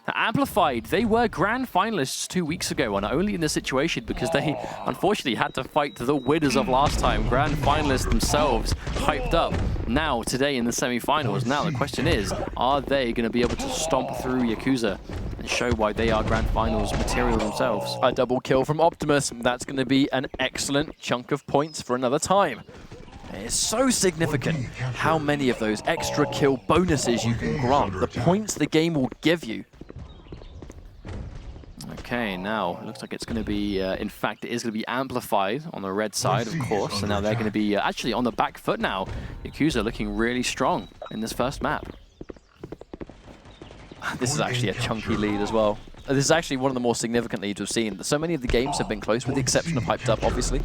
Now, Amplified, they were grand finalists 2 weeks ago, and only in this situation because they unfortunately had to fight the winners of last time. Grand finalists themselves, Hyped Up. Now, today in the semi-finals. Now, the question is, are they going to be able to stomp through Yakuza? and show why they are Grand Finals material themselves. A double kill from Optimus. That's going to be an excellent chunk of points for another time. It's so significant how many of those extra kill bonuses you can grant, the points the game will give you. Okay, now looks like it's going to be, in fact, it is going to be amplified on the red side, of course. So now they're going to be actually on the back foot now. Yakuza looking really strong in this first map. This is actually a chunky lead as well. This is actually one of the more significant leads we've seen. So many of the games have been close, with the exception of Hyped Up, obviously.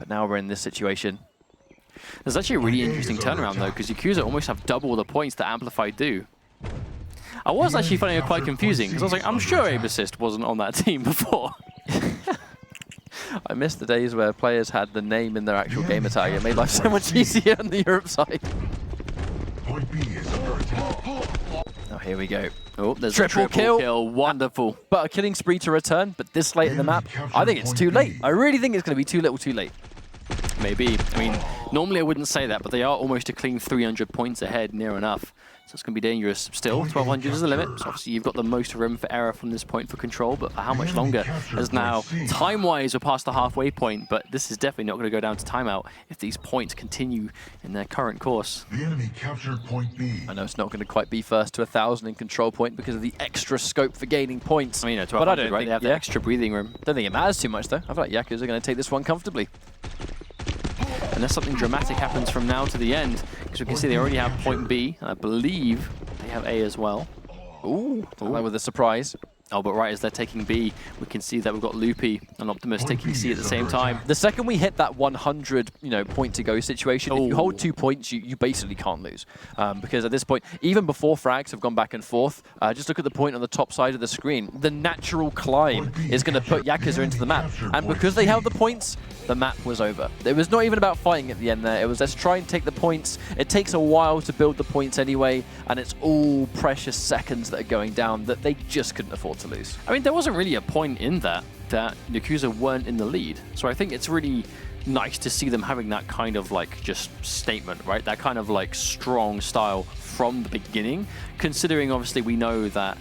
But now we're in this situation. There's actually a really interesting turnaround, though, because Yakuza almost have double the points that Amplify do. I was actually finding it quite confusing, because I was like, I'm sure Aim Assist wasn't on that team before. I miss the days where players had the name in their actual gamer tag. It made life so much easier on the Europe side. Point B is under attack. Oh, here we go. Oh, there's Triple a triple kill. Wonderful. But a killing spree to return, but this late in the map, I think it's too late. I really think it's going to be too little too late. Maybe. I mean, normally I wouldn't say that, but they are almost a clean 300 points ahead, near enough. So it's going to be dangerous. Still, 1200 is the limit. So obviously you've got the most room for error from this point for control, but for how much longer? As now, time-wise, we're past the halfway point, but this is definitely not going to go down to timeout if these points continue in their current course. The enemy captured point B. I know it's not going to quite be first to 1,000 in control point because of the extra scope for gaining points. I mean, but I don't right? think, They have the extra breathing room. Don't think it matters too much, though. I feel like Yakuza are going to take this one comfortably. Unless something dramatic happens from now to the end, because we can see they already have point B, and I believe they have A as well. Ooh, with a surprise. Oh, but right as they're taking B, we can see that we've got Loopy and Optimus taking C at the same time. The second we hit that 100, point to go situation, if you hold 2 points, you basically can't lose. Because at this point, even before frags have gone back and forth, just look at the point on the top side of the screen. The natural climb is going to put Yakuza into the map. And because they held the points, the map was over. It was not even about fighting at the end there. It was let's try and take the points. It takes a while to build the points anyway, and it's all precious seconds that are going down that they just couldn't afford to lose. I mean, there wasn't really a point in that Yakuza weren't in the lead. So I think it's really nice to see them having that kind of just statement, right? That kind of strong style from the beginning, considering obviously we know that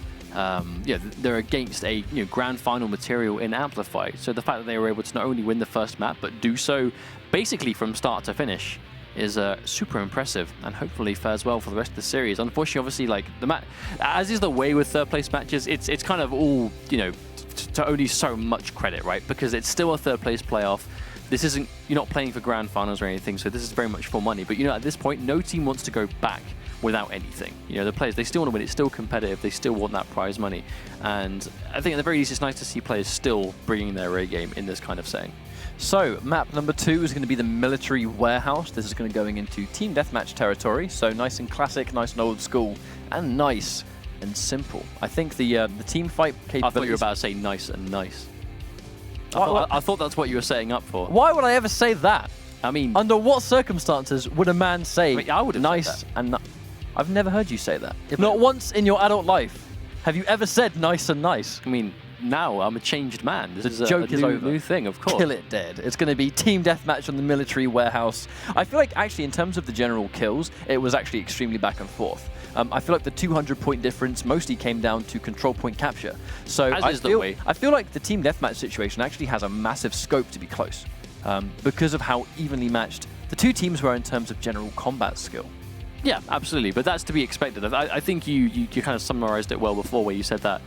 they're against a grand final material in Amplify. So the fact that they were able to not only win the first map, but do so basically from start to finish is super impressive, and hopefully fares well for the rest of the series. Unfortunately, obviously, the match, as is the way with third place matches, it's kind of all, to only so much credit, right? Because it's still a third place playoff. This isn't, you're not playing for grand finals or anything, so this is very much for money. But at this point, no team wants to go back without anything. The players, they still want to win. It's still competitive. They still want that prize money. And I think at the very least, it's nice to see players still bringing their A game in this kind of setting. So, map number 2 is going to be the military warehouse. This is going to going into team deathmatch territory. So nice and classic, nice and old school, and nice and simple. I think the team fight capabilities... I thought you were about to say nice and nice. I thought that's what you were setting up for. Why would I ever say that? I mean... Under what circumstances would a man say I would have nice and I've never heard you say that. Not once in your adult life have you ever said nice and nice. I mean... Now I'm a changed man. This is a joke is over. New thing, of course. Kill it dead. It's going to be team deathmatch on the military warehouse. I feel like actually in terms of the general kills, it was actually extremely back and forth. I feel like the 200-point difference mostly came down to control point capture. So I feel like the team deathmatch situation actually has a massive scope to be close because of how evenly matched the two teams were in terms of general combat skill. Yeah, absolutely. But that's to be expected. I think you kind of summarized it well before, where you said that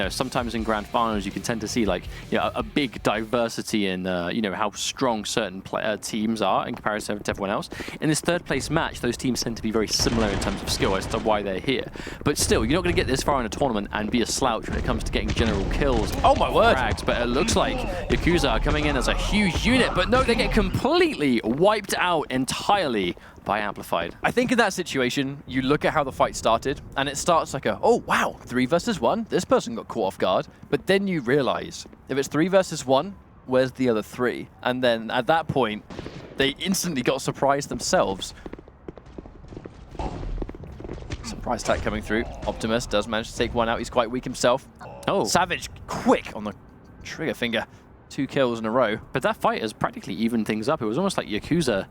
sometimes in grand finals you can tend to see a big diversity in how strong certain teams are in comparison to everyone else. In this third place match, those teams tend to be very similar in terms of skill as to why they're here. But still, you're not going to get this far in a tournament and be a slouch when it comes to getting general kills. Oh my word! Frags, but it looks like Yakuza are coming in as a huge unit, but no, they get completely wiped out entirely by Amplified. I think in that situation, you look at how the fight started, and it starts like oh wow, 3 versus 1, this person got caught off guard. But then you realize, if it's 3 versus 1, where's the other 3? And then at that point, they instantly got surprised themselves. Surprise attack coming through. Optimus does manage to take one out, he's quite weak himself. Oh. Savage, quick on the trigger finger. 2 kills in a row. But that fight has practically evened things up. It was almost like Yakuza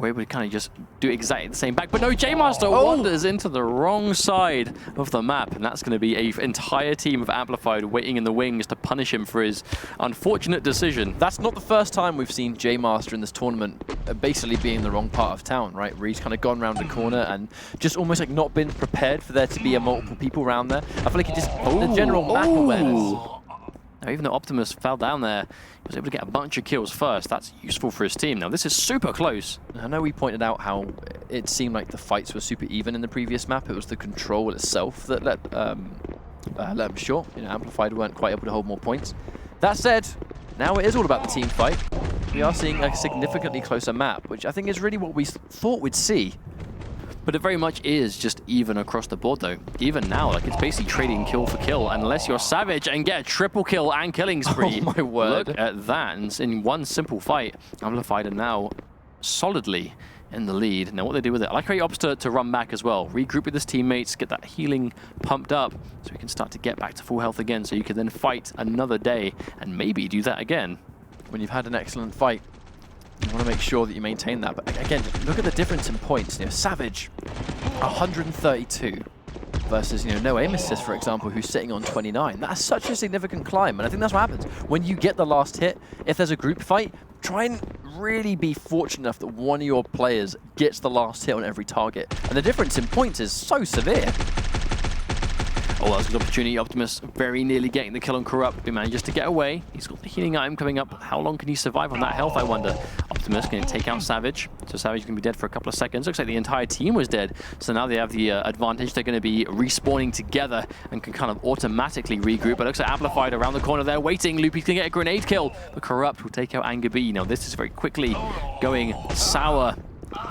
were able to kind of just do exactly the same back. But no, J-Master wanders into the wrong side of the map, and that's going to be an entire team of Amplified waiting in the wings to punish him for his unfortunate decision. That's not the first time we've seen J-Master in this tournament basically being in the wrong part of town, right? Where he's kind of gone around the corner and just almost like not been prepared for there to be multiple people around there. I feel like he just, the general map awareness. Now, even though Optimus fell down there, he was able to get a bunch of kills first. That's useful for his team. Now, this is super close. I know we pointed out how it seemed like the fights were super even in the previous map. It was the control itself that let them short. You know, Amplified weren't quite able to hold more points. That said, now it is all about the team fight. We are seeing a significantly closer map, which I think is really what we thought we'd see. But it very much is just even across the board, though. Even now, like, it's basically trading kill for kill, unless you're Savage and get a triple kill and killing spree. Oh my word. Look at that. And in one simple fight, Amplified are now solidly in the lead. Now, what they do with it, I like how he opts to run back as well. Regroup with his teammates, get that healing pumped up, so he can start to get back to full health again, so you can then fight another day and maybe do that again. When you've had an excellent fight, you want to make sure that you maintain that. But again, look at the difference in points. You know, Savage, 132 versus, you know, No Aim Assist, for example, who's sitting on 29. That's such a significant climb. And I think that's what happens. When you get the last hit, if there's a group fight, try and really be fortunate enough that one of your players gets the last hit on every target. And the difference in points is so severe. Oh, that was a good opportunity. Optimus very nearly getting the kill on Corrupt. He manages to get away. He's got the healing item coming up. How long can he survive on that health, I wonder? Optimus going to take out Savage. So Savage is going to be dead for a couple of seconds. Looks like the entire team was dead. So now they have the advantage. They're going to be respawning together and can kind of automatically regroup. But it looks like Amplified around the corner there waiting. Loopy's going to get a grenade kill. But Corrupt will take out Anger B. Now this is very quickly going sour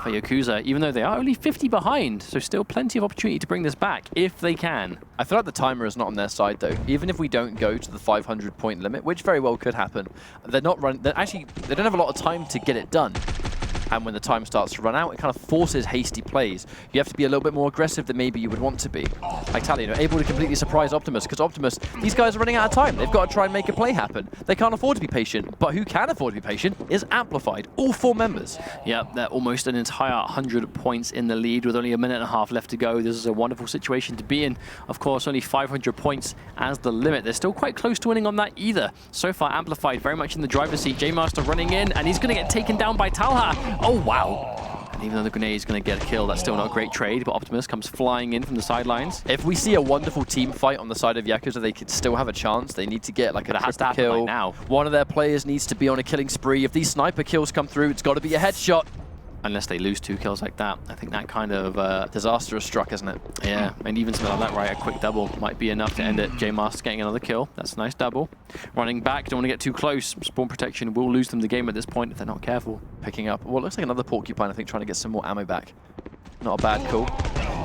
for Yakuza, even though they are only 50 behind, so still plenty of opportunity to bring this back if they can. I feel like the timer is not on their side though. Even if we don't go to the 500 point limit, which very well could happen, they're not running. They don't have a lot of time to get it done. And when the time starts to run out, it kind of forces hasty plays. You have to be a little bit more aggressive than maybe you would want to be. Like Tally, you know, able to completely surprise Optimus, because Optimus, these guys are running out of time. They've got to try and make a play happen. They can't afford to be patient, but who can afford to be patient is Amplified, all 4 members. Yeah, they're almost an entire 100 points in the lead with only a minute and a half left to go. This is a wonderful situation to be in. Of course, only 500 points as the limit. They're still quite close to winning on that either. So far, Amplified very much in the driver's seat. J-Master running in, and he's going to get taken down by Talha. Oh, wow. And even though the grenade is going to get a kill, that's still not a great trade, but Optimus comes flying in from the sidelines. If we see a wonderful team fight on the side of Yakuza, they could still have a chance. They need to get like a triple kill. Right now. One of their players needs to be on a killing spree. If these sniper kills come through, it's got to be a headshot. Unless they lose 2 kills like that. I think that kind of disaster has struck, isn't it? Yeah, and even something like that, right? A quick double might be enough to end it. J-Master getting another kill. That's a nice double. Running back, don't want to get too close. Spawn protection will lose them the game at this point if they're not careful. Picking up, well, it looks like another Porcupine, I think, trying to get some more ammo back. Not a bad call.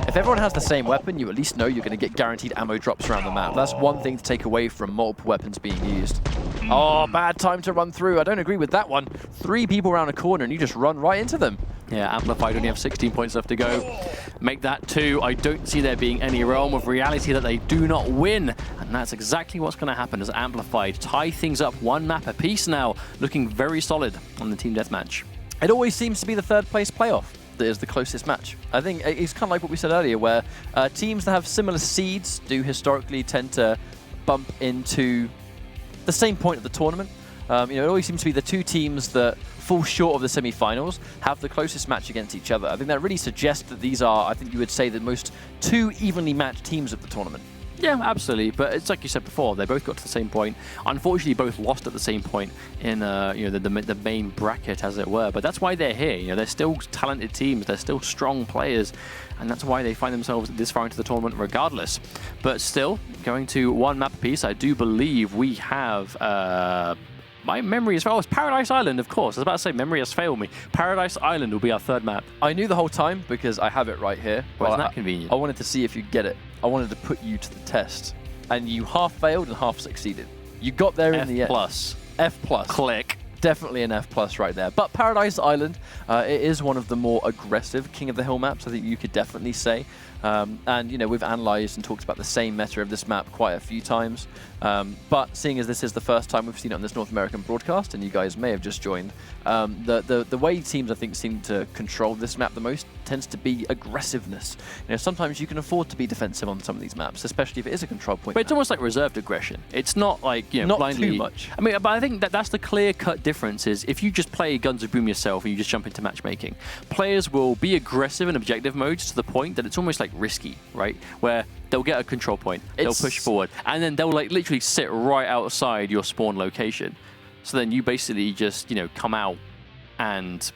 If everyone has the same weapon, you at least know you're going to get guaranteed ammo drops around the map. That's one thing to take away from multiple weapons being used. Oh, bad time to run through. I don't agree with that one. 3 people around a corner and you just run right into them. Yeah, Amplified only have 16 points left to go. Make that 2. I don't see there being any realm of reality that they do not win. And that's exactly what's going to happen as Amplified tie things up 1 map apiece now, looking very solid on the team deathmatch. It always seems to be the 3rd place playoff that is the closest match. I think it's kind of like what we said earlier, where teams that have similar seeds do historically tend to bump into the same point of the tournament. You know, it always seems to be the 2 teams that fall short of the semi-finals have the closest match against each other. I think that really suggests that these are, I think you would say, the most 2 evenly matched teams of the tournament. Yeah, absolutely. But it's like you said before, they both got to the same point. Unfortunately, both lost at the same point in you know, the main bracket, as it were. But that's why they're here. You know, they're still talented teams. They're still strong players, and that's why they find themselves this far into the tournament, regardless. But still, going to 1 map apiece, I do believe we have. My memory is well, it's Paradise Island, of course. I was about to say memory has failed me. Paradise Island will be our 3rd map. I knew the whole time because I have it right here. Well, isn't that convenient? I wanted to see if you'd get it. I wanted to put you to the test. And you half failed and half succeeded. You got there in the end. F+. F+. Click. definitely an F+ right there. But Paradise Island, it is one of the more aggressive King of the Hill maps, I think you could definitely say. And, you know, we've analysed and talked about the same meta of this map quite a few times. But seeing as this is the first time we've seen it on this North American broadcast, and you guys may have just joined, the way teams, I think, seem to control this map the most tends to be aggressiveness. You know, sometimes you can afford to be defensive on some of these maps, especially if it is a control point. But it's almost like reserved aggression. It's not like, you know, not blindly. too much. I mean, but I think that's the clear-cut difference is if you just play Guns of Boom yourself and you just jump into matchmaking, players will be aggressive in objective modes to the point that it's almost like risky, right? Where they'll get a control point, they'll push forward, and then they'll like literally sit right outside your spawn location. So then you basically just, you know, come out and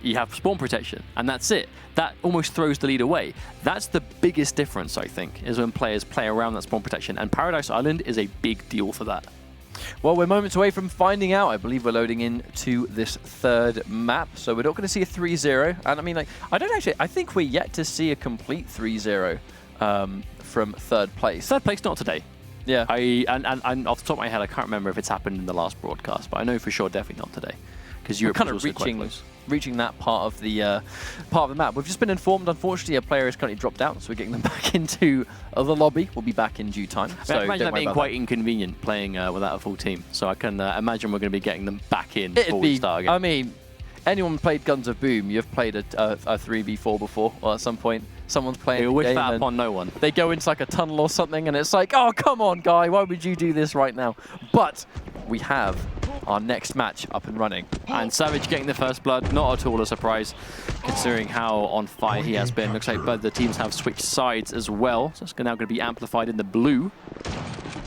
you have spawn protection, and that's it. That almost throws the lead away. That's the biggest difference, I think, is when players play around that spawn protection, and Paradise Island is a big deal for that. Well, we're moments away from finding out. I believe we're loading into this third map, so we're not going to see a 3-0. And I mean, like, I think we're yet to see a complete 3-0 from third place. Third place, not today. Yeah. And off the top of my head, I can't remember if it's happened in the last broadcast, but I know for sure definitely not today. Because you're kind of reaching that part of the map. We've just been informed, unfortunately, a player has currently dropped out, so we're getting them back into the lobby. We'll be back in due time. So I imagine that being quite inconvenient playing without a full team. So I can imagine we're going to be getting them back in before we start again. I mean, anyone played Guns of Boom, you've played a 3v4 before, or at some point someone's playing We wish that upon no one. They go into like a tunnel or something, and it's like, oh, come on, guy, why would you do this right now? But we have our next match up and running. And Savage getting the first blood, not at all a surprise, considering how on fire he has been. Looks like both the teams have switched sides as well, so it's now going to be amplified in the blue.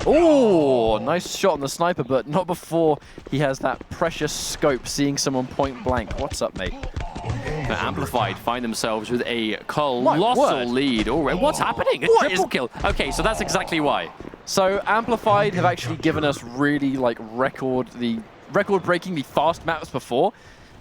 Oh, nice shot on the sniper, but not before he has that precious scope, seeing someone point blank. What's up, mate? But Amplified find themselves with a colossal lead already. What's happening? A triple kill. Okay, so that's exactly why. So Amplified have actually given us really like record-breaking the fast maps before.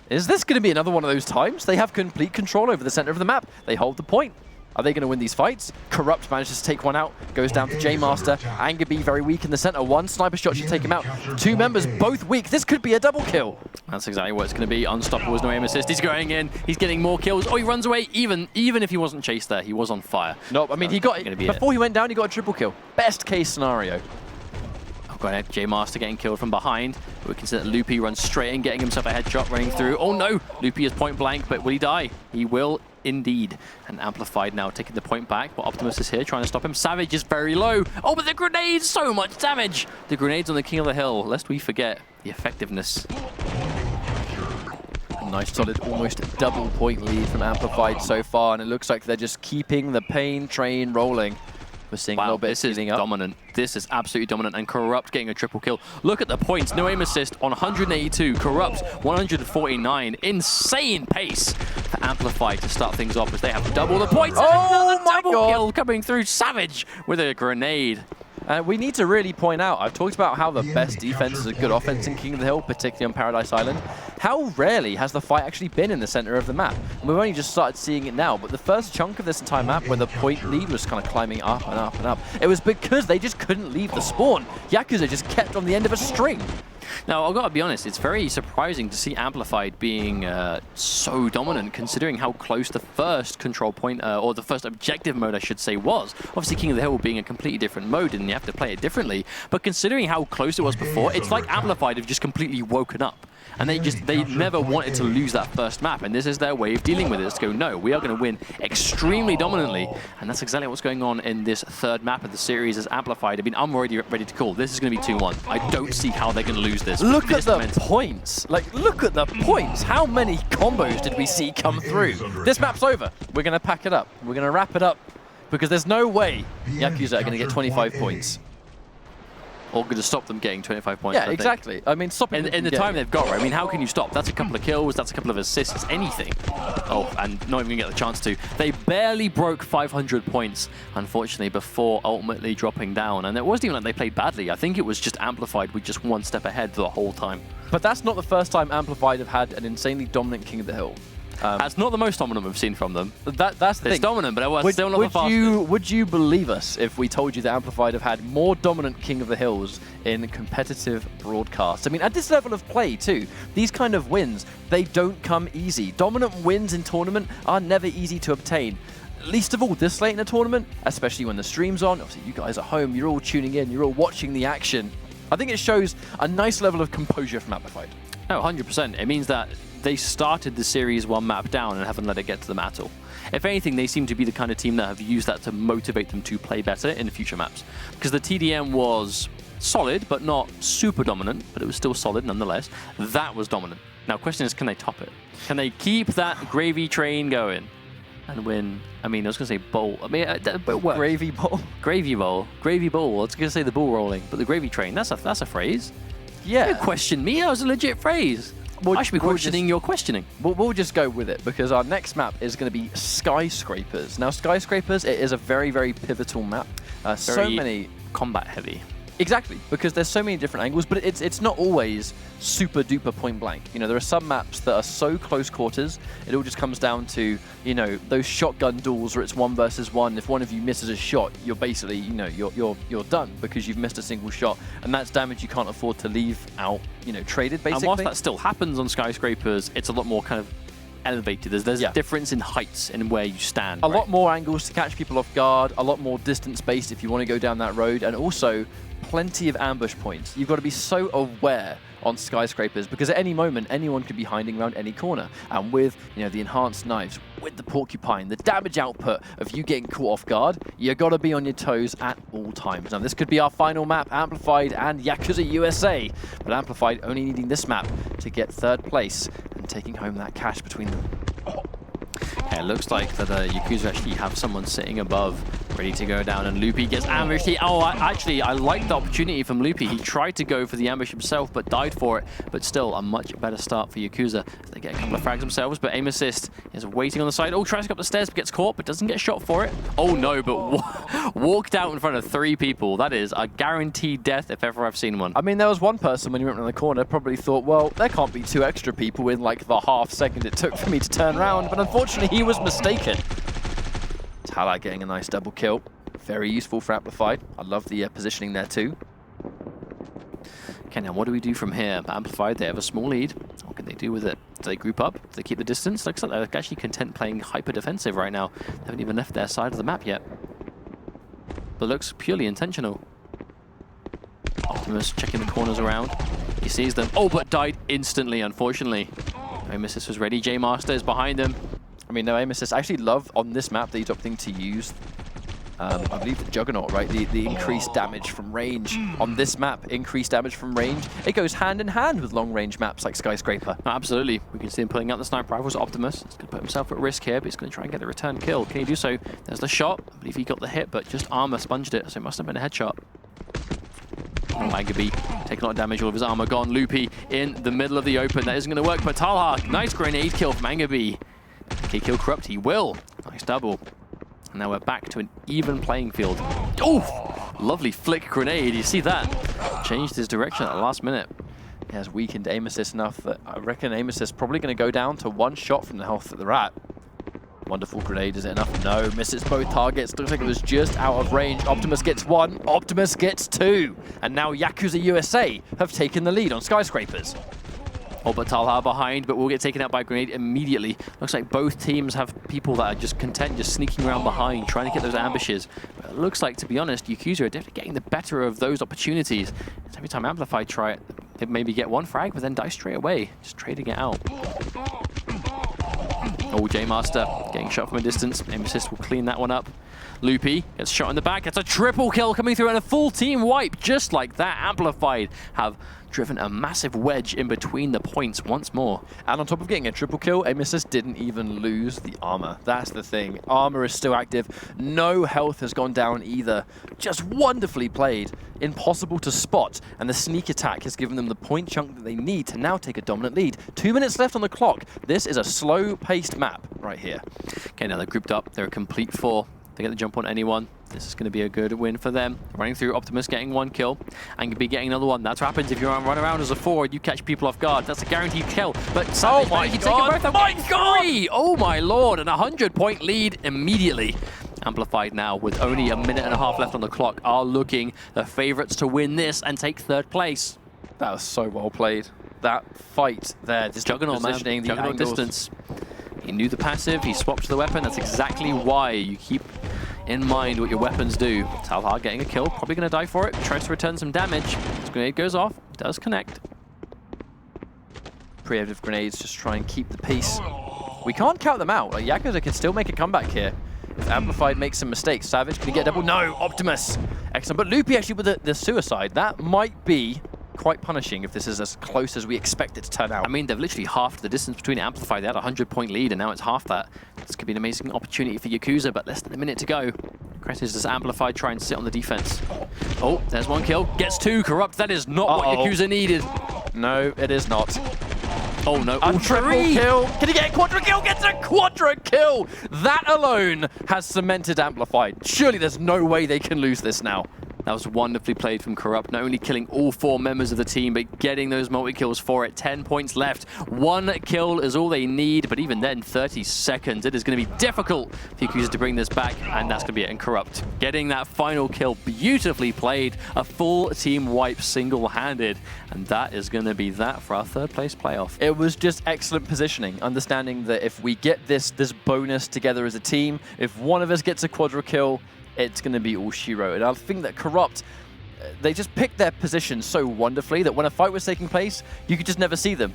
Is this going to be another one of those times? They have complete control over the center of the map. They hold the point. Are they going to win these fights? Corrupt manages to take one out, goes down to J-Master. Angerby very weak in the center. One sniper shot should take him out. Two members both weak. This could be a double kill. That's exactly what it's going to be. Unstoppable with no aim assist. He's going in. He's getting more kills. Oh, he runs away. Even if he wasn't chased there, he was on fire. No, I mean, he got it. Before he went down, he got a triple kill. Best case scenario. J-Master getting killed from behind. We can see that Loopy runs straight in, getting himself a headshot, running through. Oh no! Loopy is point blank, but will he die? He will indeed. And Amplified now taking the point back, but Optimus is here trying to stop him. Savage is very low. Oh, but the grenades! So much damage! The grenades on the King of the Hill, lest we forget the effectiveness. A nice solid, almost double point lead from Amplified so far, and it looks like they're just keeping the pain train rolling. We're seeing a little bit of speeding up. Dominant. This is absolutely dominant, and Corrupt getting a triple kill. Look at the points. No aim assist on 182. Corrupt 149. Insane pace for Amplified to start things off as they have double the points. Oh my double God. Kill coming through. Savage with a grenade. We need to really point out, I've talked about how the best defense is a good offense in King of the Hill, particularly on Paradise Island. How rarely has the fight actually been in the center of the map? And we've only just started seeing it now, but the first chunk of this entire map where the point lead was kind of climbing up and up and up, it was because they just couldn't leave the spawn. Yakuza just kept on the end of a string. Now, I've got to be honest, it's very surprising to see Amplified being so dominant, considering how close the first control point, or the first objective mode, I should say, was. Obviously, King of the Hill being a completely different mode, and you have to play it differently. But considering how close it was before, it's like Amplified have just completely woken up. And they never wanted to lose that first map, and this is their way of dealing with it. It's go, no, we are going to win extremely dominantly, and that's exactly what's going on in this third map of the series as Amplified. I mean, I'm already ready to call. This is going to be 2-1. I don't see how they're going to lose this. Look at the points. Like, look at the points. How many combos did we see come through? This map's over. We're going to pack it up. We're going to wrap it up, because there's no way Yakuza are going to get 25 points. Or going to stop them getting 25 points. Yeah, exactly. I mean, stopping in the time they've got, right? I mean, how can you stop? That's a couple of kills, that's a couple of assists, anything. Oh, and not even going to get the chance to. They barely broke 500 points, unfortunately, before ultimately dropping down. And it wasn't even like they played badly. I think it was just Amplified with just one step ahead the whole time. But that's not the first time Amplified have had an insanely dominant King of the Hill. That's not the most dominant we've seen from them. That's the It's thing. dominant, but it's still not the fastest. Would you believe us if we told you that Amplified have had more dominant King of the Hills in competitive broadcasts? I mean, at this level of play too, these kind of wins, they don't come easy. Dominant wins in tournament are never easy to obtain. Least of all this late in a tournament, especially when the stream's on. Obviously, you guys are home, you're all tuning in, you're all watching the action. I think it shows a nice level of composure from Amplified. Oh, 100%. It means that they started the series one map down and haven't let it get to them at all. If anything, they seem to be the kind of team that have used that to motivate them to play better in the future maps. Because the TDM was solid, but not super dominant, but it was still solid nonetheless. That was dominant. Now, question is, can they top it? Can they keep that gravy train going and win? I mean, I was going to say bowl. I mean, but what? Gravy bowl? Gravy bowl. Gravy bowl. I was going to say the ball rolling, but the gravy train, that's a phrase. Yeah. Don't question me. That was a legit phrase. I should be questioning your questioning. We'll just go with it because our next map is going to be Skyscrapers. Now, Skyscrapers, it is a very, very pivotal map. So many combat heavy. Exactly, because there's so many different angles, but it's not always super duper point blank. You know, there are some maps that are so close quarters, it all just comes down to, you know, those shotgun duels where it's 1 versus 1. If one of you misses a shot, you're basically, you know, you're done because you've missed a single shot, and that's damage you can't afford to leave out, you know, traded basically. And whilst that still happens on Skyscrapers, it's a lot more kind of elevated. There's a difference in heights and where you stand. A lot more angles to catch people off guard, a lot more distance based if you want to go down that road, and also plenty of ambush points. You've got to be so aware on Skyscrapers because at any moment anyone could be hiding around any corner, and with, you know, the enhanced knives, with the porcupine, the damage output of you getting caught off guard, you got to be on your toes at all times. Now this could be our final map, Amplified and Yakuza USA, but Amplified only needing this map to get 3rd place and taking home that cash between them. Yeah, it looks like that Yakuza actually have someone sitting above, ready to go down, and Loopy gets ambushed. I like the opportunity from Loopy. He tried to go for the ambush himself, but died for it. But still, a much better start for Yakuza. They get a couple of frags themselves, but aim assist is waiting on the side. Oh, tries to go up the stairs, but gets caught, but doesn't get shot for it. Oh no, but walked out in front of 3 people. That is a guaranteed death if ever I've seen one. I mean, there was one person when you went around the corner probably thought, well, there can't be 2 extra people in like the half second it took for me to turn around, but unfortunately he was mistaken. Talat getting a nice double kill. Very useful for Amplified. I love the positioning there too. Okay, now what do we do from here? Amplified, they have a small lead. What can they do with it? Do they group up? Do they keep the distance? Looks like they're actually content playing hyper defensive right now. They haven't even left their side of the map yet. But looks purely intentional. Optimus checking the corners around. He sees them. Oh, but died instantly, unfortunately. Aim assist was ready. J-Master is behind him. I mean, no aim assist. I actually love on this map that he's opting to use, I believe, the Juggernaut, right? The increased damage from range. On this map, increased damage from range. It goes hand in hand with long-range maps like Skyscraper. Absolutely. We can see him pulling out the sniper rifles. Optimus is going to put himself at risk here, but he's going to try and get the return kill. Can he do so? There's the shot. I believe he got the hit, but just armor sponged it, so it must have been a headshot. Oh, Agaby taking a lot of damage, all of his armor gone. Loopy in the middle of the open. That isn't going to work, but Talha, nice grenade kill from Agaby. Okay, kill Corrupt, he will. Nice double. And now we're back to an even playing field. Oh, lovely flick grenade. You see that? Changed his direction at the last minute. He has weakened aim assist enough that I reckon aim assist probably going to go down to 1 shot from the health that they're at. Wonderful grenade, is it enough? No, misses both targets. Looks like it was just out of range. Optimus gets 1, Optimus gets 2. And now Yakuza USA have taken the lead on Skyscrapers. Oh, but Talha behind, but will get taken out by a grenade immediately. Looks like both teams have people that are just content, just sneaking around behind, trying to get those ambushes. But it looks like, to be honest, Yakuza are definitely getting the better of those opportunities. Every time Amplified try it, they maybe get 1 frag, but then die straight away, just trading it out. Oh, J-Master getting shot from a distance. Aim assist will clean that one up. Loopy gets shot in the back. That's a triple kill coming through and a full team wipe. Just like that, Amplified have driven a massive wedge in between the points once more. And on top of getting a triple kill, aim assist didn't even lose the armor. That's the thing. Armor is still active. No health has gone down either. Just wonderfully played. Impossible to spot. And the sneak attack has given them the point chunk that they need to now take a dominant lead. 2 minutes left on the clock. This is a slow-paced map right here. Okay, now they're grouped up. They're a complete 4. They get the jump on anyone. This is going to be a good win for them. Running through, Optimus getting 1 kill, and be getting another one. That's what happens if you run around as a 4 and you catch people off guard. That's a guaranteed kill. But oh my god! My god! Oh my lord! And a 100-point lead immediately. Amplified now with only a minute and a half left on the clock are looking the favorites to win this and take 3rd place. That was so well played. That fight there, just Juggernaut, positioning, man. Juggernaut angles. distance. He knew the passive, he swapped the weapon. That's exactly why you keep in mind what your weapons do. Talha getting a kill, probably going to die for it. Tries to return some damage. His grenade goes off, does connect. Preemptive grenades just try and keep the peace. We can't count them out. Like, Yakuza can still make a comeback here. If Amplified makes some mistakes, Savage, can he get double? No, Optimus. Excellent. But Loopy actually with the suicide, that might be quite punishing if this is as close as we expect it to turn out. I mean, they've literally halved the distance between Amplify. They had a 100-point lead, and now it's half that. This could be an amazing opportunity for Yakuza, but less than a minute to go. Kretis does Amplify try and sit on the defense. Oh, there's 1 kill. Gets 2. Corrupt. That is not what Yakuza needed. No, it is not. Oh no, A triple kill. Can he get a quadra kill? Gets a quadra kill. That alone has cemented Amplified. Surely there's no way they can lose this now. That was wonderfully played from Corrupt, not only killing all 4 members of the team, but getting those multi-kills for it. 10 points left. 1 kill is all they need, but even then, 30 seconds. It is going to be difficult for Yakuza to bring this back, and that's going to be it. And Corrupt getting that final kill, beautifully played. A full team wipe single-handed, and that is going to be that for our 3rd place playoff. It was just excellent positioning, understanding that if we get this bonus together as a team, if one of us gets a quadra kill, it's going to be all she wrote. And I think that Corrupt, they just picked their position so wonderfully that when a fight was taking place, you could just never see them.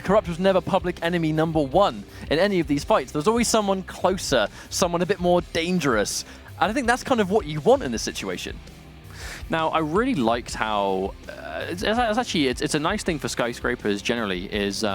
Corrupt was never public enemy #1 in any of these fights. There was always someone closer, someone a bit more dangerous. And I think that's kind of what you want in this situation. Now, I really liked how it's a nice thing for skyscrapers generally is you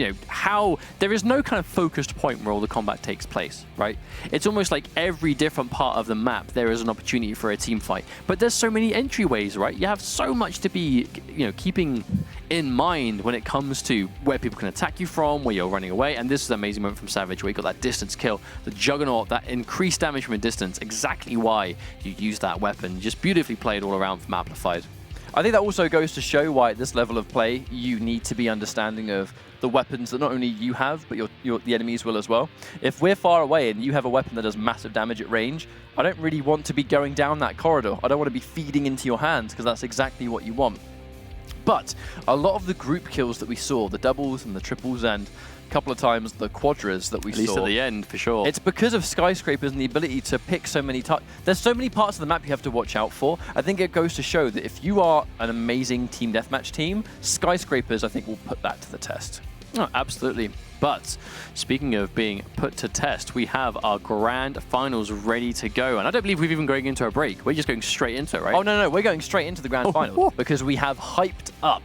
know, how there is no kind of focused point where all the combat takes place, right? It's almost like every different part of the map there is an opportunity for a team fight, but there's so many entryways, right? You have so much to be, you know, keeping in mind when it comes to where people can attack you from, where you're running away, and this is an amazing moment from Savage where he got that distance kill, the Juggernaut, that increased damage from a distance, exactly why you use that weapon. Just beautifully played all around from Amplified. I think that also goes to show why at this level of play you need to be understanding of the weapons that not only you have, but the enemies will as well. If we're far away and you have a weapon that does massive damage at range, I don't really want to be going down that corridor. I don't want to be feeding into your hands because that's exactly what you want. But a lot of the group kills that we saw, the doubles and the triples and a couple of times the quadras that we saw. At least at the end, for sure. It's because of skyscrapers and the ability to pick so many there's so many parts of the map you have to watch out for. I think it goes to show that if you are an amazing team deathmatch team, skyscrapers I think will put that to the test. Oh, absolutely. But speaking of being put to test, we have our grand finals ready to go. And I don't believe we've even going into a break. We're just going straight into it, right? Oh, no, we're going straight into the grand final because we have Hyped Up,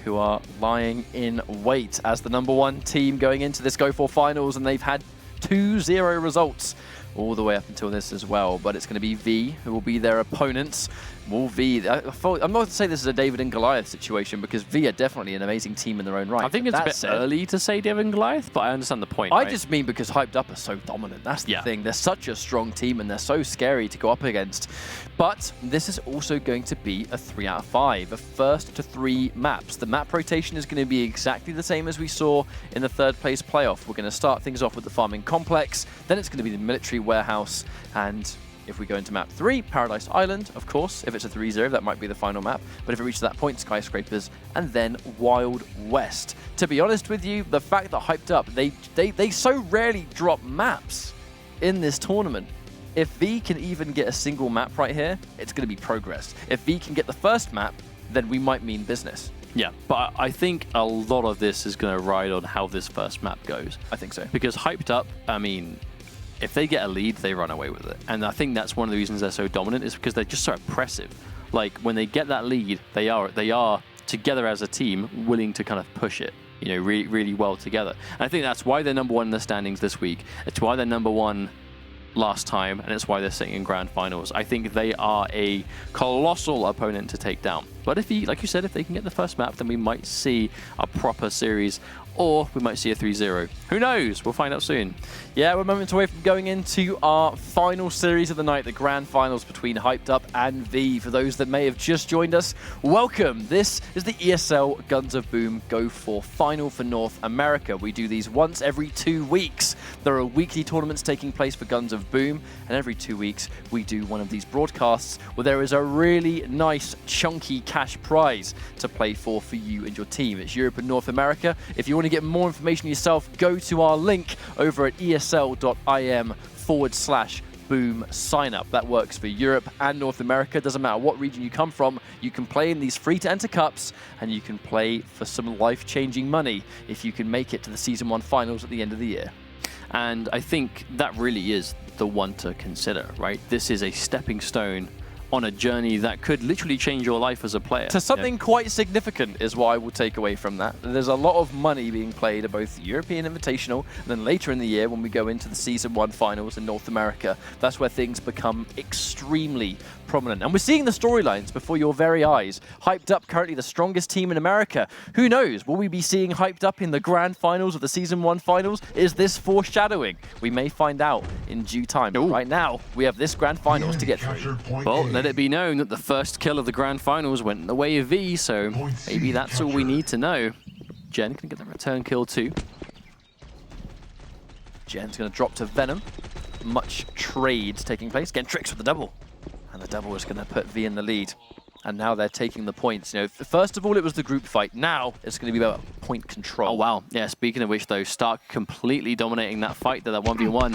who are lying in wait as the #1 team going into this GO4 finals, and they've had 2-0 results all the way up until this as well. But it's going to be V who will be their opponents. Will V, I'm not going to say this is a David and Goliath situation because V are definitely an amazing team in their own right. I think it's a bit early to say David and Goliath, but I understand the point. I just mean because Hyped Up are so dominant. That's the thing. They're such a strong team and they're so scary to go up against. But this is also going to be a 3 out of 5, a first to 3 maps. The map rotation is going to be exactly the same as we saw in the 3rd place playoff. We're going to start things off with the farming complex, then it's going to be the military warehouse, and if we go into map 3, Paradise Island, of course. If it's a 3-0, that might be the final map. But if it reaches that point, skyscrapers, and then Wild West. To be honest with you, the fact that Hyped Up, they so rarely drop maps in this tournament. If V can even get a single map right here, it's going to be progress. If V can get the first map, then we might mean business. Yeah, but I think a lot of this is going to ride on how this first map goes. I think so. Because Hyped Up, I mean, if they get a lead, they run away with it. And I think that's one of the reasons they're so dominant is because they're just so oppressive. Like, when they get that lead, they are together as a team willing to kind of push it, you know, really, really well together. And I think that's why they're #1 in the standings this week. It's why they're #1 last time, and it's why they're sitting in grand finals. I think they are a colossal opponent to take down. But if like you said, if they can get the first map, then we might see a proper series or we might see a 3-0. Who knows? We'll find out soon. Yeah, we're moments away from going into our final series of the night, the grand finals between Hyped Up and V. For those that may have just joined us, welcome. This is the ESL Guns of Boom Go4 final for North America. We do these once every 2 weeks. There are weekly tournaments taking place for Guns of Boom, and every 2 weeks we do one of these broadcasts where there is a really nice chunky cash prize to play for you and your team. It's Europe and North America. If you want to get more information yourself, go to our link over at esl.im/boom sign up. That works for Europe and North America. Doesn't matter what region you come from, you can play in these free-to-enter cups, and you can play for some life-changing money if you can make it to the Season 1 finals at the end of the year. And I think that really is the one to consider, right? This is a stepping stone on a journey that could literally change your life as a player. To something quite significant is what I will take away from that. There's a lot of money being played at both the European Invitational and then later in the year when we go into the Season 1 finals in North America. That's where things become extremely prominent. And we're seeing the storylines before your very eyes. Hyped Up, currently the strongest team in America. Who knows? Will we be seeing Hyped Up in the grand finals of the Season 1 finals? Is this foreshadowing? We may find out in due time. But right now, we have this grand finals to get through. Well, let it be known that the first kill of the grand finals went in the way of V, so maybe that's all we need to know. Jen can get the return kill too. Jen's going to drop to Venom. Much trade taking place. Getting tricks with the double. And the double is going to put V in the lead. And now they're taking the points. You know, first of all, it was the group fight. Now it's going to be about point control. Oh, wow. Yeah, speaking of which, though, Stark completely dominating that fight there, that 1v1.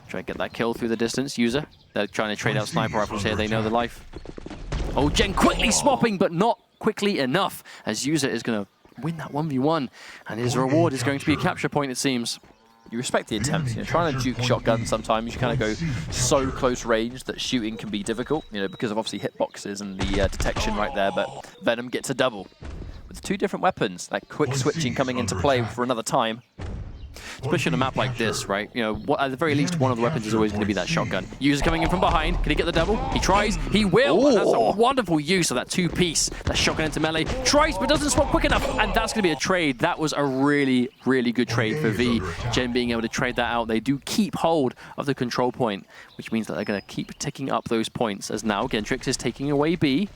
Try to get that kill through the distance. User, they're trying to trade out sniper rifles here. They know the life. Oh, Jen quickly swapping, but not quickly enough, as User is going to win that 1v1. And his reward is going to be a capture point, it seems. You respect the attempts. You know, trying to juke shotgun sometimes you kind of go so close range that shooting can be difficult, you know, because of obviously hitboxes and the detection right there. But Venom gets a double with 2 different weapons. That quick switching coming into play for another time. Especially on a map like this, right? You know, at the very least, one of the weapons is always going to be that shotgun. User coming in from behind. Can he get the double? He tries. He will. That's a wonderful use of that 2-piece. That shotgun into melee. Tries, but doesn't swap quick enough. And that's going to be a trade. That was a really, really good trade for V. Jen being able to trade that out. They do keep hold of the control point, which means that they're going to keep ticking up those points. As now, Gentrix is taking away B.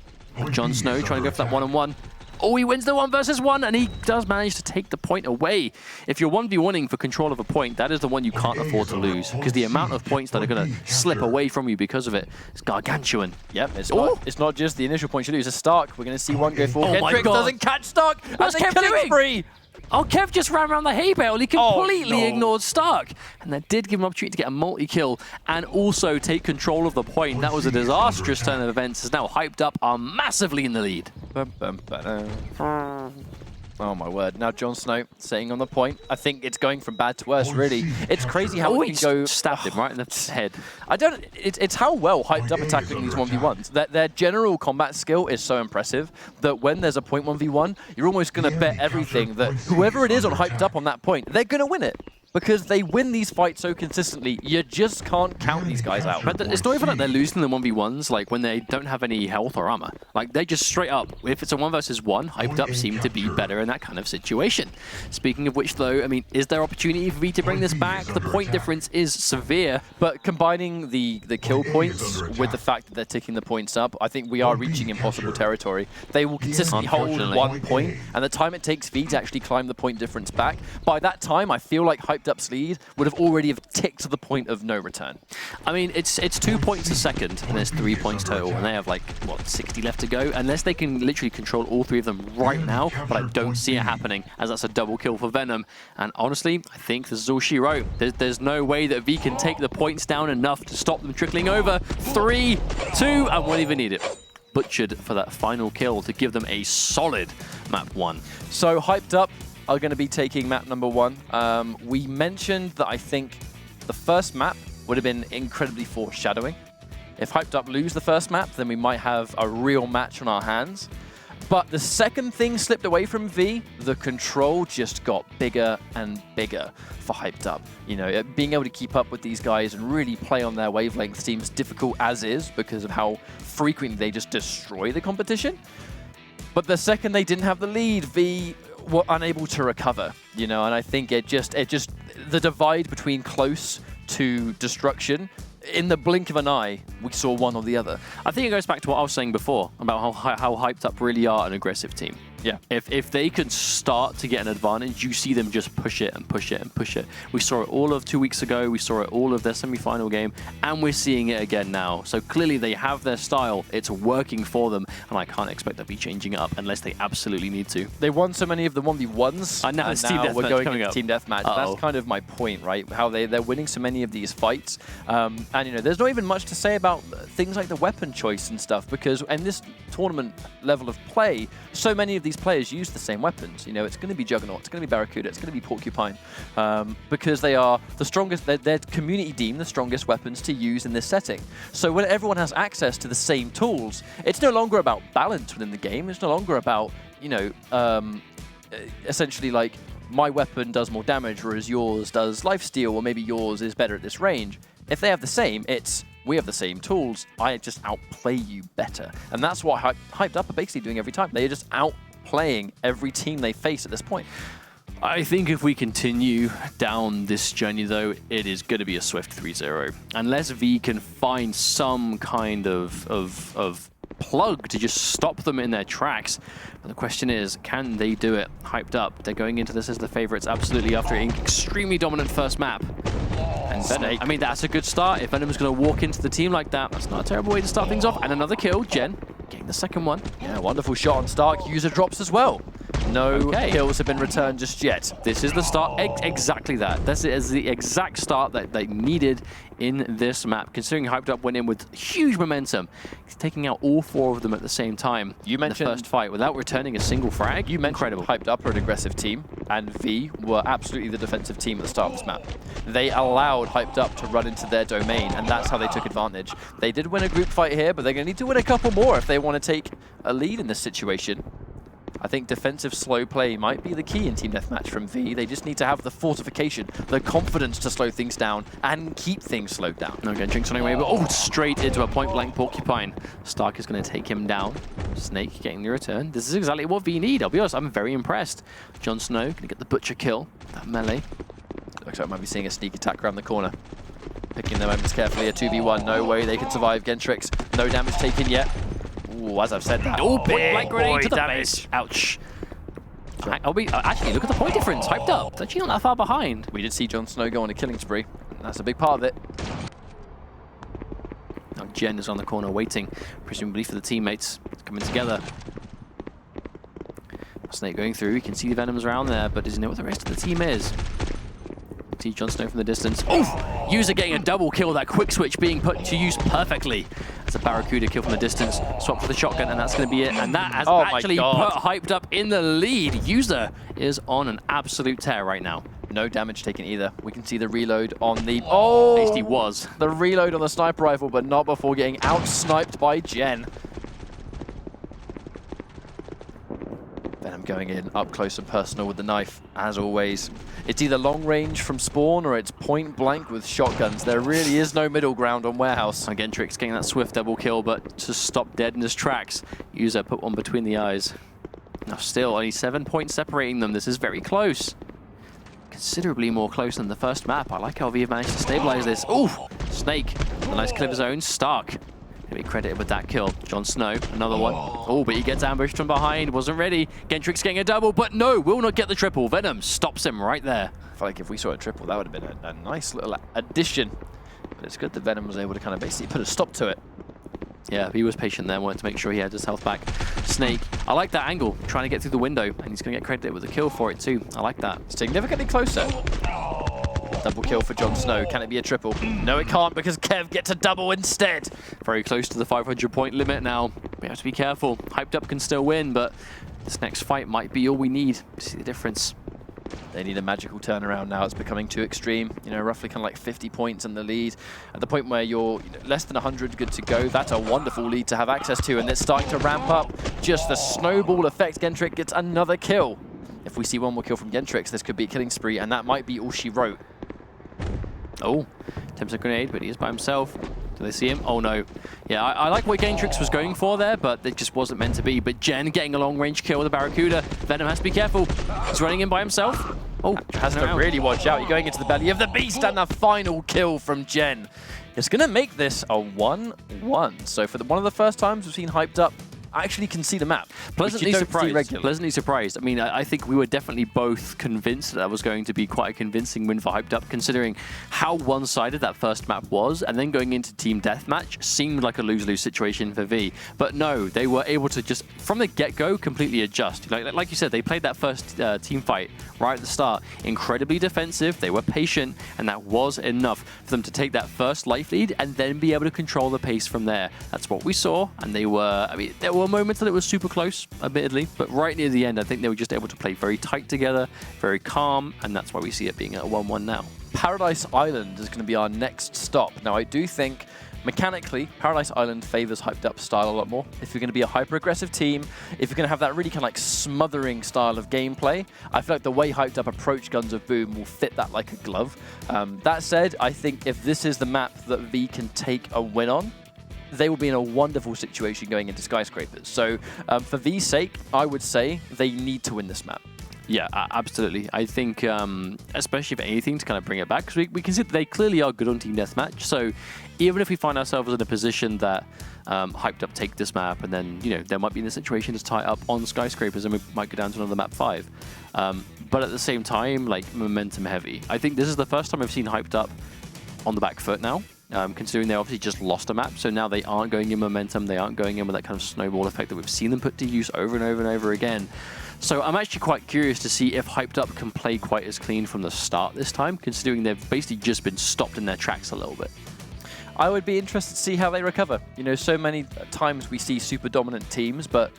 Jon Snow trying to go for that 1-on-1. Oh, he wins the 1 versus 1, and he does manage to take the point away. If you're 1v1ing for control of a point, that is the one you can't afford to lose, because the amount of points that are going to slip away from you because of it is gargantuan. Yep, it's not just the initial points you lose. It's Stark. We're going to see one go forward. Oh my God. Doesn't catch Stark. What's Kev doing? Spree. Oh, Kev just ran around the hay bale. He completely ignored Stark. And that did give him an opportunity to get a multi-kill and also take control of the point. That was a disastrous turn of events. As now Hyped Up are massively in the lead. Oh my word. Now Jon Snow sitting on the point. I think it's going from bad to worse, really. It's crazy how we can go... stabbed him right in the head. It's how well Hyped Up attacking these 1v1s. Their general combat skill is so impressive that when there's a point 1v1, you're almost going to bet everything that whoever it is on Hyped Up on that point, they're going to win it. Because they win these fights so consistently, you just can't count these guys out. But it's not even like they're losing the 1v1s, like when they don't have any health or armor. Like they just straight up, if it's a 1 versus 1, Hyped Up seem to be better in that kind of situation. Speaking of which though, I mean, is there opportunity for V to bring this back? The point difference is severe. But combining the kill points with the fact that they're ticking the points up, I think we are reaching impossible territory. They will consistently hold 1 point, and the time it takes V to actually climb the point difference back, by that time I feel like Hyped Up's lead would have already ticked to the point of no return. I mean, it's 2 points a second, and there's 3 points total, and they have like, what, 60 left to go? Unless they can literally control all 3 of them right now, but I don't see it happening, as that's a double kill for Venom. And honestly, I think this is all she wrote. There's no way that V can take the points down enough to stop them trickling over. 3, 2, and won't even need it. Butchered for that final kill to give them a solid map 1. So Hyped Up are going to be taking map number 1. We mentioned that I think the first map would have been incredibly foreshadowing. If Hyped Up lose the first map, then we might have a real match on our hands. But the second thing slipped away from V, the control just got bigger and bigger for Hyped Up. You know, being able to keep up with these guys and really play on their wavelength seems difficult as is because of how frequently they just destroy the competition. But the second they didn't have the lead, V were unable to recover, you know, and I think it just the divide between close to destruction, in the blink of an eye, we saw one or the other. I think it goes back to what I was saying before about how hyped up really are an aggressive team. Yeah. If they can start to get an advantage, you see them just push it and push it and push it. We saw it all of 2 weeks ago. We saw it all of their semi-final game, and we're seeing it again now. So clearly they have their style. It's working for them, and I can't expect them to be changing it up unless they absolutely need to. They won so many of the 1v1s, and now we're going into up. Team Deathmatch. That's kind of my point, right? How they're winning so many of these fights. And, you know, there's not even much to say about things like the weapon choice and stuff, because in this tournament level of play, so many of these players use the same weapons. You know, it's going to be Juggernaut, it's going to be Barracuda, it's going to be Porcupine, because they are the strongest, they're community deemed the strongest weapons to use in this setting. So when everyone has access to the same tools, it's no longer about balance within the game. It's no longer about, you know, essentially like, my weapon does more damage, whereas yours does lifesteal, or maybe yours is better at this range. If they have the same, it's we have the same tools, I just outplay you better. And that's what Hyped Up are basically doing every time. They are just outplaying every team they face at this point. I think if we continue down this journey, though, it is going to be a swift 3-0. Unless V can find some kind of plug to just stop them in their tracks. But the question is, can they do it? Hyped Up, they're going into this as the favorites, absolutely, after an extremely dominant first map. And Venom, I mean, that's a good start. If Venom's going to walk into the team like that, that's not a terrible way to start things off. And another kill, Jen getting the second one. Yeah, wonderful shot on Stark. User drops as well. No kills have been returned just yet. This is the start, exactly that. This is the exact start that they needed in this map, considering Hyped Up went in with huge momentum. He's taking out all 4 of them at the same time. You mentioned the first fight without returning a single frag. You mentioned incredible. Hyped Up are an aggressive team, and V were absolutely the defensive team at the start of this map. They allowed Hyped Up to run into their domain, and that's how they took advantage. They did win a group fight here, but they're going to need to win a couple more if they want to take a lead in this situation. I think defensive slow play might be the key in Team Deathmatch from V. They just need to have the fortification, the confidence to slow things down and keep things slowed down. No, again, Jinx on away, but straight into a point-blank Porcupine. Stark is going to take him down. Snake getting the return. This is exactly what V need. I'll be honest, I'm very impressed. Jon Snow going to get the Butcher kill. That melee. Looks like I might be seeing a sneak attack around the corner. Picking their moments carefully. A 2v1. No way they can survive. Gentrix, no damage taken yet. Ooh, as I've said that. Oh, big blank grenade to the face. Ouch. Actually, look at the point difference. Hyped Up. It's actually not that far behind. We did see Jon Snow go on a killing spree. That's a big part of it. Now Jen is on the corner waiting, presumably for the teammates coming together. Snake going through. You can see the Venoms around there, but does he know what the rest of the team is? See Jon Snow from the distance. Oh! User getting a double kill. That quick switch being put to use perfectly. It's a Barracuda kill from the distance. Swap for the shotgun, and that's going to be it. And that has actually put Hyped Up in the lead. User is on an absolute tear right now. No damage taken either. We can see the reload on the... Oh! At least he was. The reload on the sniper rifle, but not before getting out-sniped by Jen. Venom going in up close and personal with the knife, as always. It's either long range from spawn or it's point blank with shotguns. There really is no middle ground on Warehouse. Again, Trix getting that swift double kill, but to stop dead in his tracks. User put one between the eyes. Now still only 7 points separating them. This is very close. Considerably more close than the first map. I like how V have managed to stabilize this. Ooh! Snake, a nice kill of his own. Stark. Be credited with that kill. Jon Snow, another one. Oh, but he gets ambushed from behind. Wasn't ready. Gentrix getting a double, but no, will not get the triple. Venom stops him right there. I feel like if we saw a triple, that would have been a nice little addition. But it's good that Venom was able to kind of basically put a stop to it. Yeah, he was patient there, wanted to make sure he had his health back. Snake, I like that angle, trying to get through the window, and he's going to get credited with a kill for it too. I like that. Significantly closer. Double kill for Jon Snow. Can it be a triple? No, it can't, because Kev gets a double instead. Very close to the 500-point limit now. We have to be careful. Hyped Up can still win, but this next fight might be all we need to see the difference. They need a magical turnaround now. It's becoming too extreme. You know, roughly kind of like 50 points in the lead. At the point where you're less than 100 good to go, that's a wonderful lead to have access to, and it's starting to ramp up. Just the snowball effect. Gentrix gets another kill. If we see one more kill from Gentrix, this could be a killing spree, and that might be all she wrote. Oh, attempts a grenade, but he is by himself. Do they see him? Oh no. Yeah, I like what Gametrix was going for there, but it just wasn't meant to be. But Gen getting a long-range kill with a Barracuda. Venom has to be careful. He's running in by himself. Oh, has to really watch out. You're going into the belly of the beast, and the final kill from Gen. It's going to make this a 1-1. So for one of the first times we've seen Hyped Up actually can see the map. Pleasantly surprised. I mean, I think we were definitely both convinced that was going to be quite a convincing win for Hyped Up, considering how one-sided that first map was, and then going into Team Deathmatch seemed like a lose-lose situation for V. But no, they were able to just, from the get-go, completely adjust. Like you said, they played that first team fight right at the start. Incredibly defensive, they were patient, and that was enough for them to take that first life lead and then be able to control the pace from there. That's what we saw, and they were, I mean, there were moments that it was super close, admittedly, but right near the end, I think they were just able to play very tight together, very calm, and that's why we see it being at a 1-1 now. Paradise Island is going to be our next stop. Now, I do think mechanically, Paradise Island favors Hyped Up style a lot more. If you're going to be a hyper-aggressive team, if you're going to have that really kind of like smothering style of gameplay, I feel like the way Hyped Up approach Guns of Boom will fit that like a glove. That said, I think if this is the map that V can take a win on, they will be in a wonderful situation going into Skyscrapers. So for V's sake, I would say they need to win this map. Yeah, absolutely. I think, especially if anything, to kind of bring it back, because we can see that they clearly are good on Team Deathmatch. So even if we find ourselves in a position that Hyped Up take this map, and then, you know, there might be in a situation to tie up on Skyscrapers, and we might go down to another map 5. But at the same time, like, momentum heavy. I think this is the first time I've seen Hyped Up on the back foot now. Considering they obviously just lost a map, so now they aren't going in momentum, they aren't going in with that kind of snowball effect that we've seen them put to use over and over and over again. So I'm actually quite curious to see if Hyped Up can play quite as clean from the start this time, considering they've basically just been stopped in their tracks a little bit. I would be interested to see how they recover. You know, so many times we see super dominant teams, but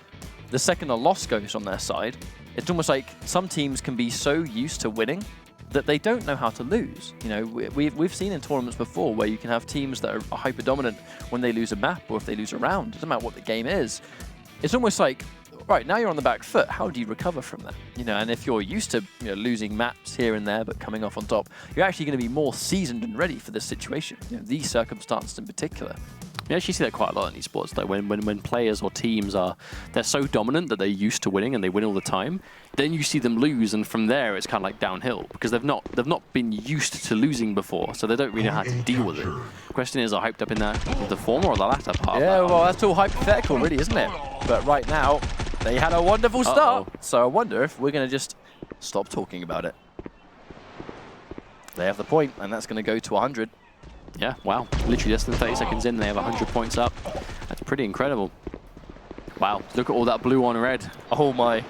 the second a loss goes on their side, it's almost like some teams can be so used to winning that they don't know how to lose. You know, we've seen in tournaments before where you can have teams that are hyper dominant when they lose a map or if they lose a round. It doesn't matter what the game is. It's almost like, right, now you're on the back foot, how do you recover from that? You know, and if you're used to, you know, losing maps here and there but coming off on top, you're actually going to be more seasoned and ready for this situation, you know, these circumstances in particular. You actually see that quite a lot in esports, though. When players or teams they're so dominant that they're used to winning and they win all the time, then you see them lose, and from there it's kind of like downhill because they've not been used to losing before, so they don't really know how to deal with it. The question is, are Hyped Up in the former or the latter part? Yeah, well, that's all hypothetical, really, isn't it? But right now, they had a wonderful start, so I wonder if we're going to just stop talking about it. They have the point, and that's going to go to 100. Yeah, wow. Literally less than 30 seconds in, they have 100 points up. That's pretty incredible. Wow, look at all that blue on red. Oh my.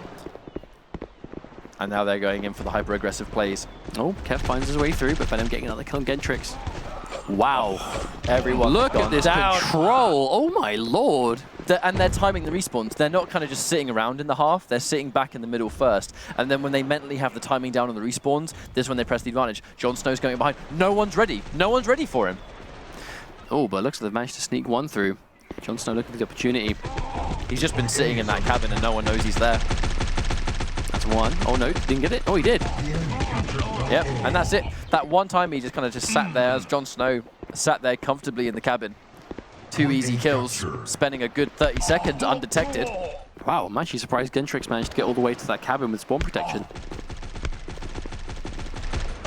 And now they're going in for the hyper-aggressive plays. Oh, Kev finds his way through, but Venom getting another kill on Gentrix. Wow. Everyone look at this control. Oh my lord. And they're timing the respawns. They're not kind of just sitting around in the half. They're sitting back in the middle first. And then when they mentally have the timing down on the respawns, this is when they press the advantage. Jon Snow's going behind. No one's ready. No one's ready for him. Oh, but it looks like they've managed to sneak one through. Jon Snow looking for the opportunity. He's just been sitting in that cabin and no one knows he's there. That's one. Oh no, didn't get it. Oh, he did. Yep, and that's it. That one time he just kind of sat there as Jon Snow sat there comfortably in the cabin. 2 easy kills, spending a good 30 seconds undetected. Wow, I'm actually surprised Gentrix managed to get all the way to that cabin with spawn protection.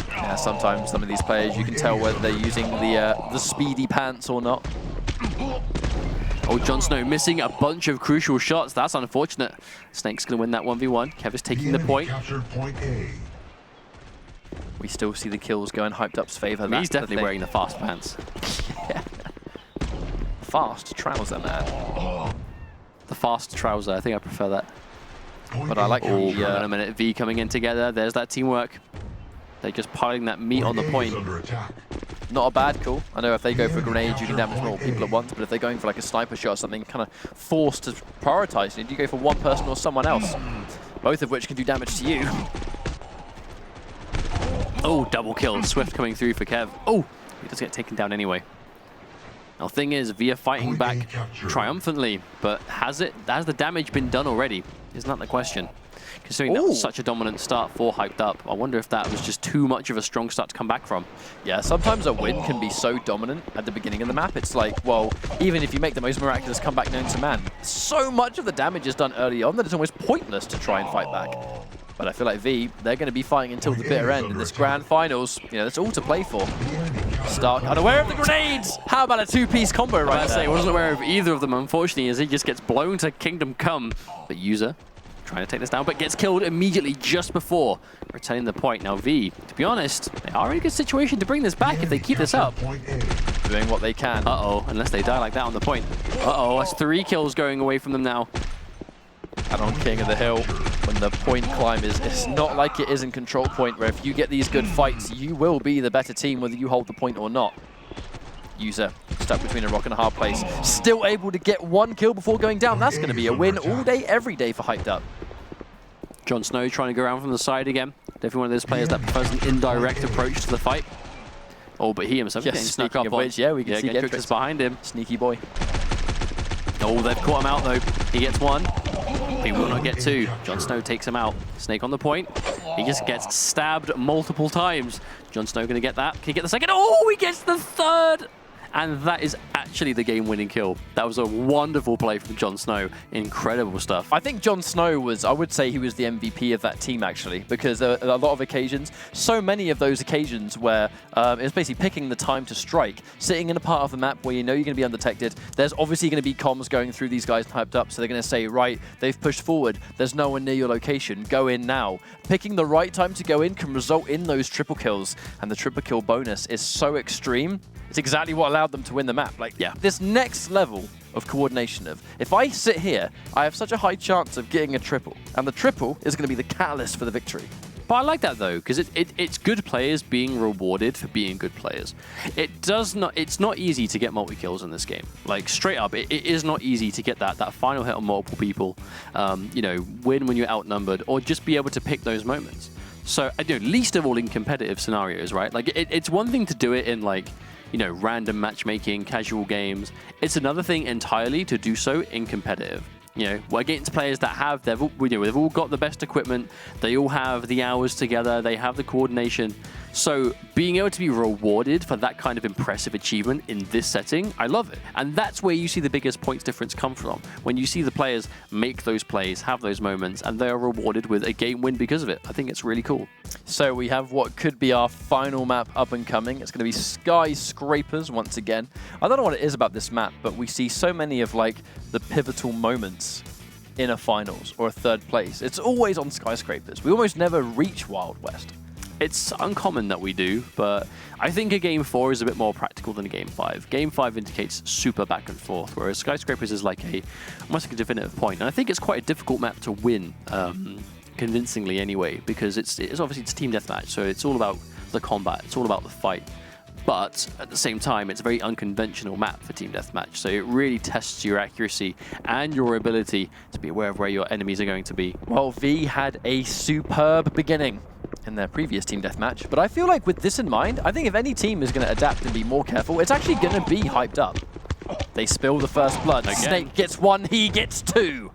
Yeah, sometimes some of these players, you can tell whether they're using the speedy pants or not. Oh, Jon Snow missing a bunch of crucial shots. That's unfortunate. Snake's going to win that 1v1. Kev is taking the point. We still see the kills go in Hyped Up's favor. He's definitely wearing the fast pants. Yeah. Fast trouser, man. The fast trouser, I think I prefer that. But I like in a minute, V coming in together. There's that teamwork. They're just piling that meat on the point. Not a bad call. I know if they go for a grenade, you can damage more people at once, but if they're going for like a sniper shot or something, kind of forced to prioritize. Do you go for one person or someone else? Both of which can do damage to you. Oh, double kill. Swift coming through for Kev. Oh, he does get taken down anyway. Now, the thing is, Via fighting back triumphantly, but has the damage been done already? Isn't that the question? considering that was such a dominant start for Hyped Up. I wonder if that was just too much of a strong start to come back from. Yeah, sometimes a win can be so dominant at the beginning of the map. It's like, well, even if you make the most miraculous comeback known to man, so much of the damage is done early on that it's almost pointless to try and fight back. But I feel like V, they're going to be fighting until the bitter end in this grand finals. You know, that's all to play for. Stark unaware of the grenades! How about a two-piece combo right there? I wasn't aware of either of them, unfortunately, as he just gets blown to Kingdom Come. But User trying to take this down, but gets killed immediately just before returning the point. Now V, to be honest, they are in a good situation to bring this back if they keep this up. Doing what they can. Uh-oh, unless they die like that on the point. Uh-oh, that's 3 kills going away from them now. And on King of the Hill, when the point climb is, it's not like it is in Control Point, where if you get these good fights, you will be the better team, whether you hold the point or not. User stuck between a rock and a hard place, still able to get 1 kill before going down. That's going to be a win all day, every day for Hyped Up. Jon Snow trying to go around from the side again. Definitely one of those players that prefers an indirect approach to the fight. Oh, but he himself getting snuck up on. Which, yeah, we can see Gentrix behind him. Sneaky boy. Oh, they've caught him out though. He gets 1. He will not get 2. Jon Snow takes him out. Snake on the point. He just gets stabbed multiple times. Jon Snow going to get that. Can he get the second? Oh, he gets the 3rd! And that is actually the game-winning kill. That was a wonderful play from Jon Snow. Incredible stuff. I think Jon Snow was, I would say he was the MVP of that team, actually, because there are a lot of occasions, so many of those occasions where it's basically picking the time to strike, sitting in a part of the map where you know you're going to be undetected. There's obviously going to be comms going through these guys Hyped Up, so they're going to say, right, they've pushed forward, there's no one near your location, go in now. Picking the right time to go in can result in those triple kills, and the triple kill bonus is so extreme. It's exactly what allowed them to win the map. Like, yeah, this next level of coordination of, if I sit here, I have such a high chance of getting a triple, and the triple is going to be the catalyst for the victory. But I like that though, because it's good players being rewarded for being good players. It's not easy to get multi-kills in this game. Like, straight up, it is not easy to get that final hit on multiple people, you know, win when you're outnumbered, or just be able to pick those moments. So, you know, least of all in competitive scenarios, right? Like, it's one thing to do it in, like, you know, random matchmaking, casual games. It's another thing entirely to do so in competitive. You know, we're getting to players that have, they've all got the best equipment, they all have the hours together, they have the coordination. So being able to be rewarded for that kind of impressive achievement in this setting, I love it. And that's where you see the biggest points difference come from. When you see the players make those plays, have those moments, and they are rewarded with a game win because of it. I think it's really cool. So we have what could be our final map up and coming. It's going to be Skyscrapers once again. I don't know what it is about this map, but we see so many of like the pivotal moments in a finals or a 3rd place. It's always on Skyscrapers. We almost never reach Wild West. It's uncommon that we do, but I think a Game 4 is a bit more practical than a Game 5. Game 5 indicates super back and forth, whereas Skyscrapers is like almost like a definitive point. And I think it's quite a difficult map to win, convincingly anyway, because it's obviously team deathmatch, so it's all about the combat, it's all about the fight. But at the same time, it's a very unconventional map for team deathmatch, so it really tests your accuracy and your ability to be aware of where your enemies are going to be. Well, V had a superb beginning in their previous team deathmatch, but I feel like with this in mind, I think if any team is going to adapt and be more careful, it's actually going to be Hyped Up. They spill the first blood. Again. Snake gets 1, he gets 2.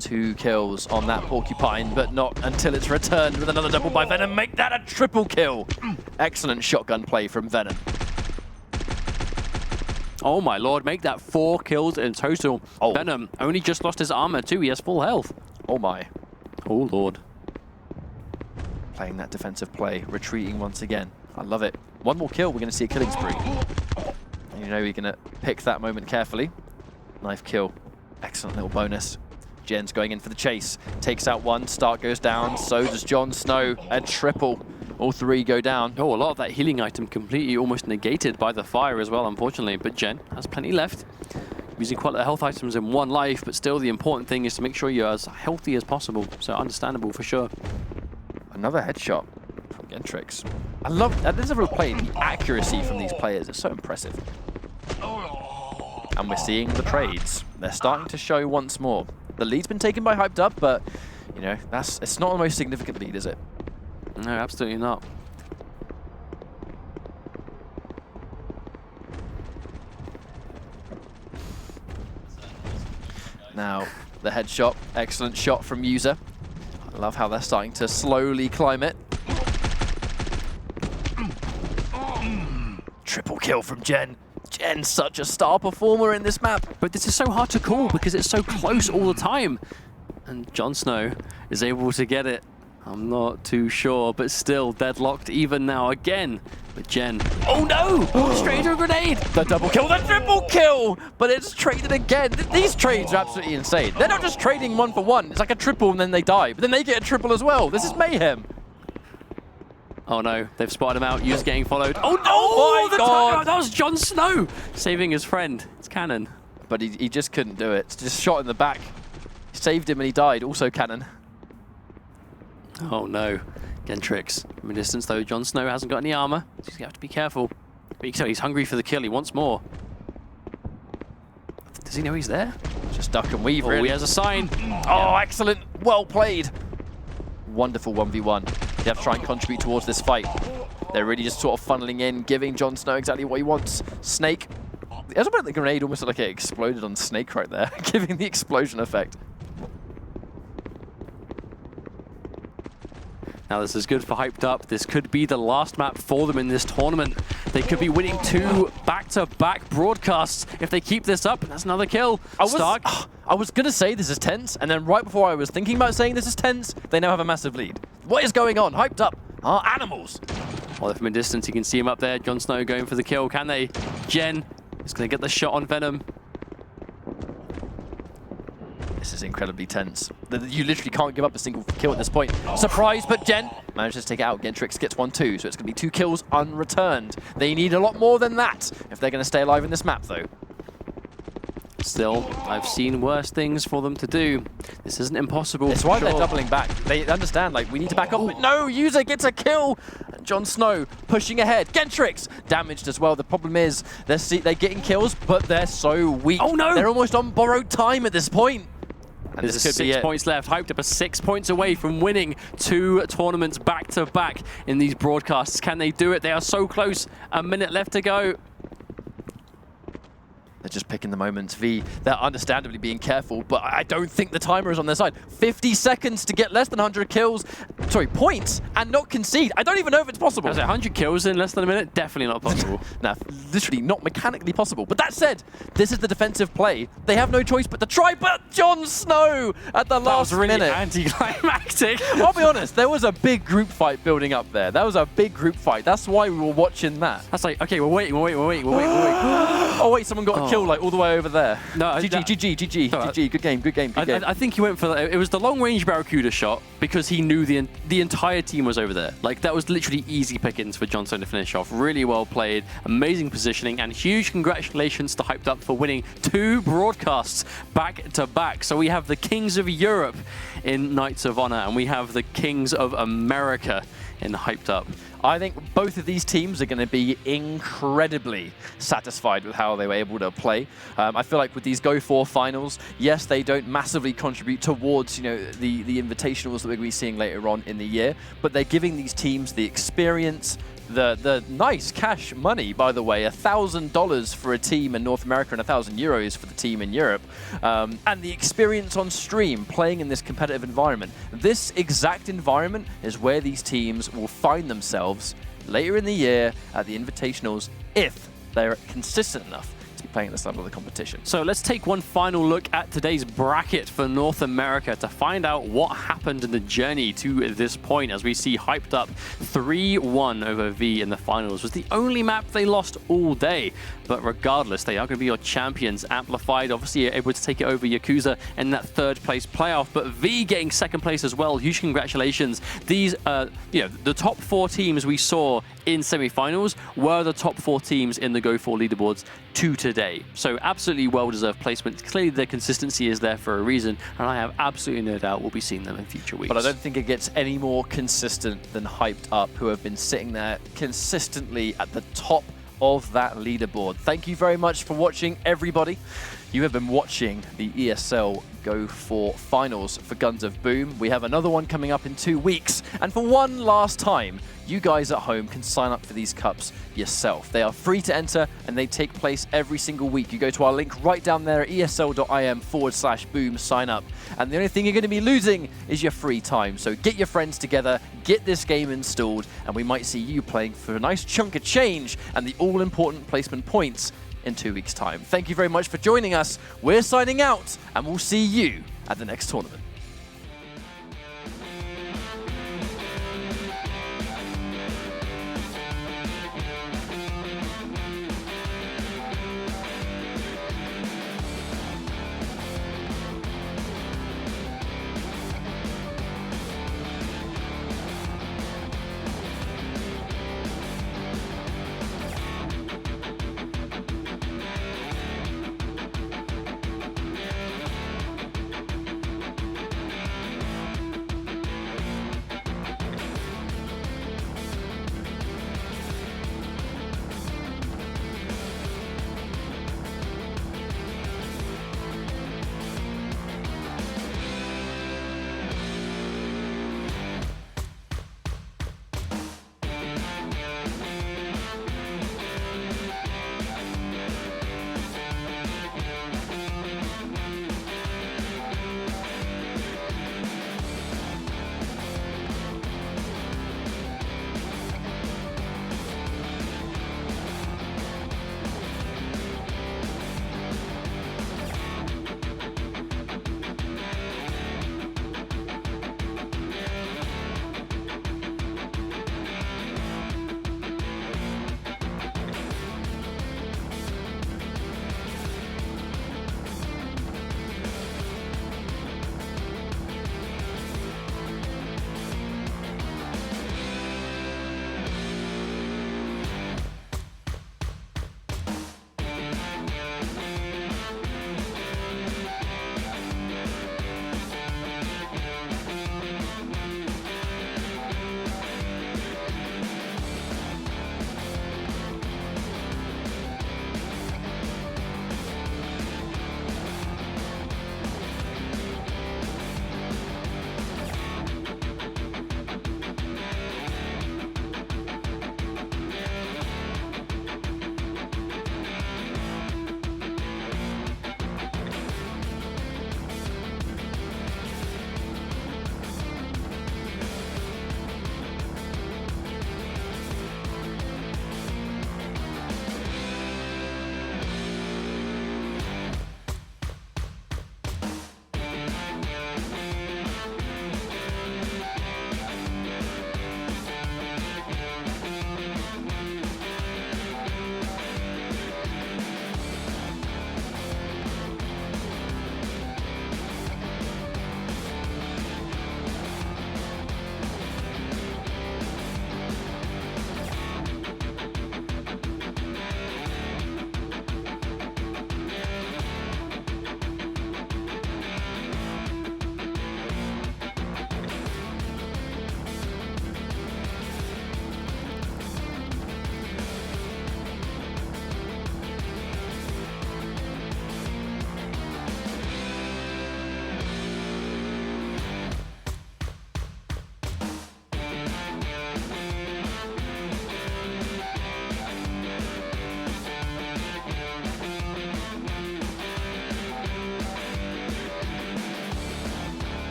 2 kills on that Porcupine, but not until it's returned with another double by Venom. Make that a triple kill. Excellent shotgun play from Venom. Oh my lord, make that 4 kills in total. Oh. Venom only just lost his armor too, he has full health. Oh my. Oh lord. Playing that defensive play, retreating once again. I love it. 1 more kill, we're going to see a killing spree. And you know you're going to pick that moment carefully. Knife kill. Excellent little bonus. Jen's going in for the chase. Takes out 1, Stark goes down, so does Jon Snow. A triple. All 3 go down. Oh, a lot of that healing item completely almost negated by the fire as well, unfortunately. But Jen has plenty left. Using quite a lot of health items in 1 life, but still the important thing is to make sure you're as healthy as possible. So understandable for sure. Another headshot from Gentrix. I love that. There's a real play. The accuracy from these players is so impressive. And we're seeing the trades. They're starting to show once more. The lead's been taken by Hyped Up, but you know, it's not the most significant lead, is it? No, absolutely not. Now, the headshot. Excellent shot from User. Love how they're starting to slowly climb it. Triple kill from Jen. Jen's such a star performer in this map. But this is so hard to call because it's so close all the time. And Jon Snow is able to get it. I'm not too sure, but still deadlocked even now again. But Jen, oh no! Straight into a grenade! The double kill, the triple kill! But it's traded again. These trades are absolutely insane. They're not just trading 1 for 1. It's like a triple and then they die. But then they get a triple as well. This is mayhem. Oh no, they've spotted him out. Yu's getting followed. Oh no! Oh my God! That was Jon Snow saving his friend. It's Cannon. But he just couldn't do it. Just shot in the back. Saved him and he died. Also Cannon. Oh no. Gentrix. From a distance though, Jon Snow hasn't got any armor. So he's going to have to be careful. But you can tell he's hungry for the kill. He wants more. Does he know he's there? Just duck and weave, Oh, really. he has a sign. Oh, excellent. Well played. Wonderful 1v1. You have to try and contribute towards this fight. They're really just sort of funneling in, giving Jon Snow exactly what he wants. Snake. It was about the grenade almost looked like it exploded on Snake right there, giving the explosion effect. Now this is good for Hyped Up. This could be the last map for them in this tournament. They could be winning 2 back-to-back broadcasts if they keep this up. That's another kill. Stark. I was going to say this is tense, and then right before I was thinking about saying this is tense, they now have a massive lead. What is going on? Hyped Up are animals. Well, from a distance, you can see him up there. Jon Snow going for the kill. Can they? Jen is going to get the shot on Venom. This is incredibly tense. You literally can't give up a single kill at this point. Surprise, but Jen manages to take it out. Gentrix gets 1 too, so it's going to be 2 kills unreturned. They need a lot more than that if they're going to stay alive in this map, though. Still, I've seen worse things for them to do. This isn't impossible. That's why they're doubling back. They understand, like, we need to back up. But no, User gets a kill. Jon Snow pushing ahead. Gentrix damaged as well. The problem is they're getting kills, but they're so weak. Oh no! They're almost on borrowed time at this point. And There's 6 points left. Hyped Up are 6 points away from winning 2 tournaments back-to-back in these broadcasts. Can they do it? They are so close. A minute left to go. They're just picking the moments. V, they're understandably being careful, but I don't think the timer is on their side. 50 seconds to get less than 100 kills, sorry, points, and not concede. I don't even know if it's possible. 100 kills in less than a minute? Definitely not possible. Nah, literally not mechanically possible. But that said, this is the defensive play. They have no choice but to try, but Jon Snow at the last really minute. Anticlimactic. I'll be honest, there was a big group fight building up there. That was a big group fight. That's why we were watching that. That's like, okay, we're waiting. Oh wait, someone got a kill like all the way over there. No, GG. Good game. I think he went for it was the long-range Barracuda shot because he knew the entire team was over there. Like, that was literally easy pickings for Jon Snow to finish off. Really well played, amazing positioning, and huge congratulations to Hyped Up for winning 2 broadcasts back-to-back. So we have the Kings of Europe in Knights of Honor, and we have the Kings of America in Hyped Up. I think both of these teams are going to be incredibly satisfied with how they were able to play. I feel like with these Go4 finals, yes, they don't massively contribute towards, you know, the invitationals that we're going to be seeing later on in the year, but they're giving these teams the experience, the nice cash money, by the way, $1,000 for a team in North America and 1,000 euros for the team in Europe, and the experience on stream playing in this competitive environment. This exact environment is where these teams will find themselves later in the year at the invitationals if they're consistent enough to be playing at this level of the competition. So let's take one final look at today's bracket for North America to find out what happened in the journey to this point, as we see Hyped Up 3-1 over V in the finals. Was the only map they lost all day, but regardless, they are going to be your champions. Amplified, obviously, able to take it over Yakuza in that 3rd place playoff, but V getting 2nd place as well. Huge congratulations. These, the top 4 teams we saw in semi-finals were the top 4 teams in the Go4 leaderboards to today. So absolutely well-deserved placement. Clearly the consistency is there for a reason, and I have absolutely no doubt we'll be seeing them in future weeks. But I don't think it gets any more consistent than Hyped Up, who have been sitting there consistently at the top of that leaderboard. Thank you very much for watching, everybody. You have been watching the ESL Go4 finals for Guns of Boom. We have another one coming up in 2 weeks. And for one last time, you guys at home can sign up for these cups yourself. They are free to enter and they take place every single week. You go to our link right down there at esl.im/boom, sign up. And the only thing you're going to be losing is your free time. So get your friends together, get this game installed, and we might see you playing for a nice chunk of change and the all-important placement points in 2 weeks' time. Thank you very much for joining us. We're signing out, and we'll see you at the next tournament.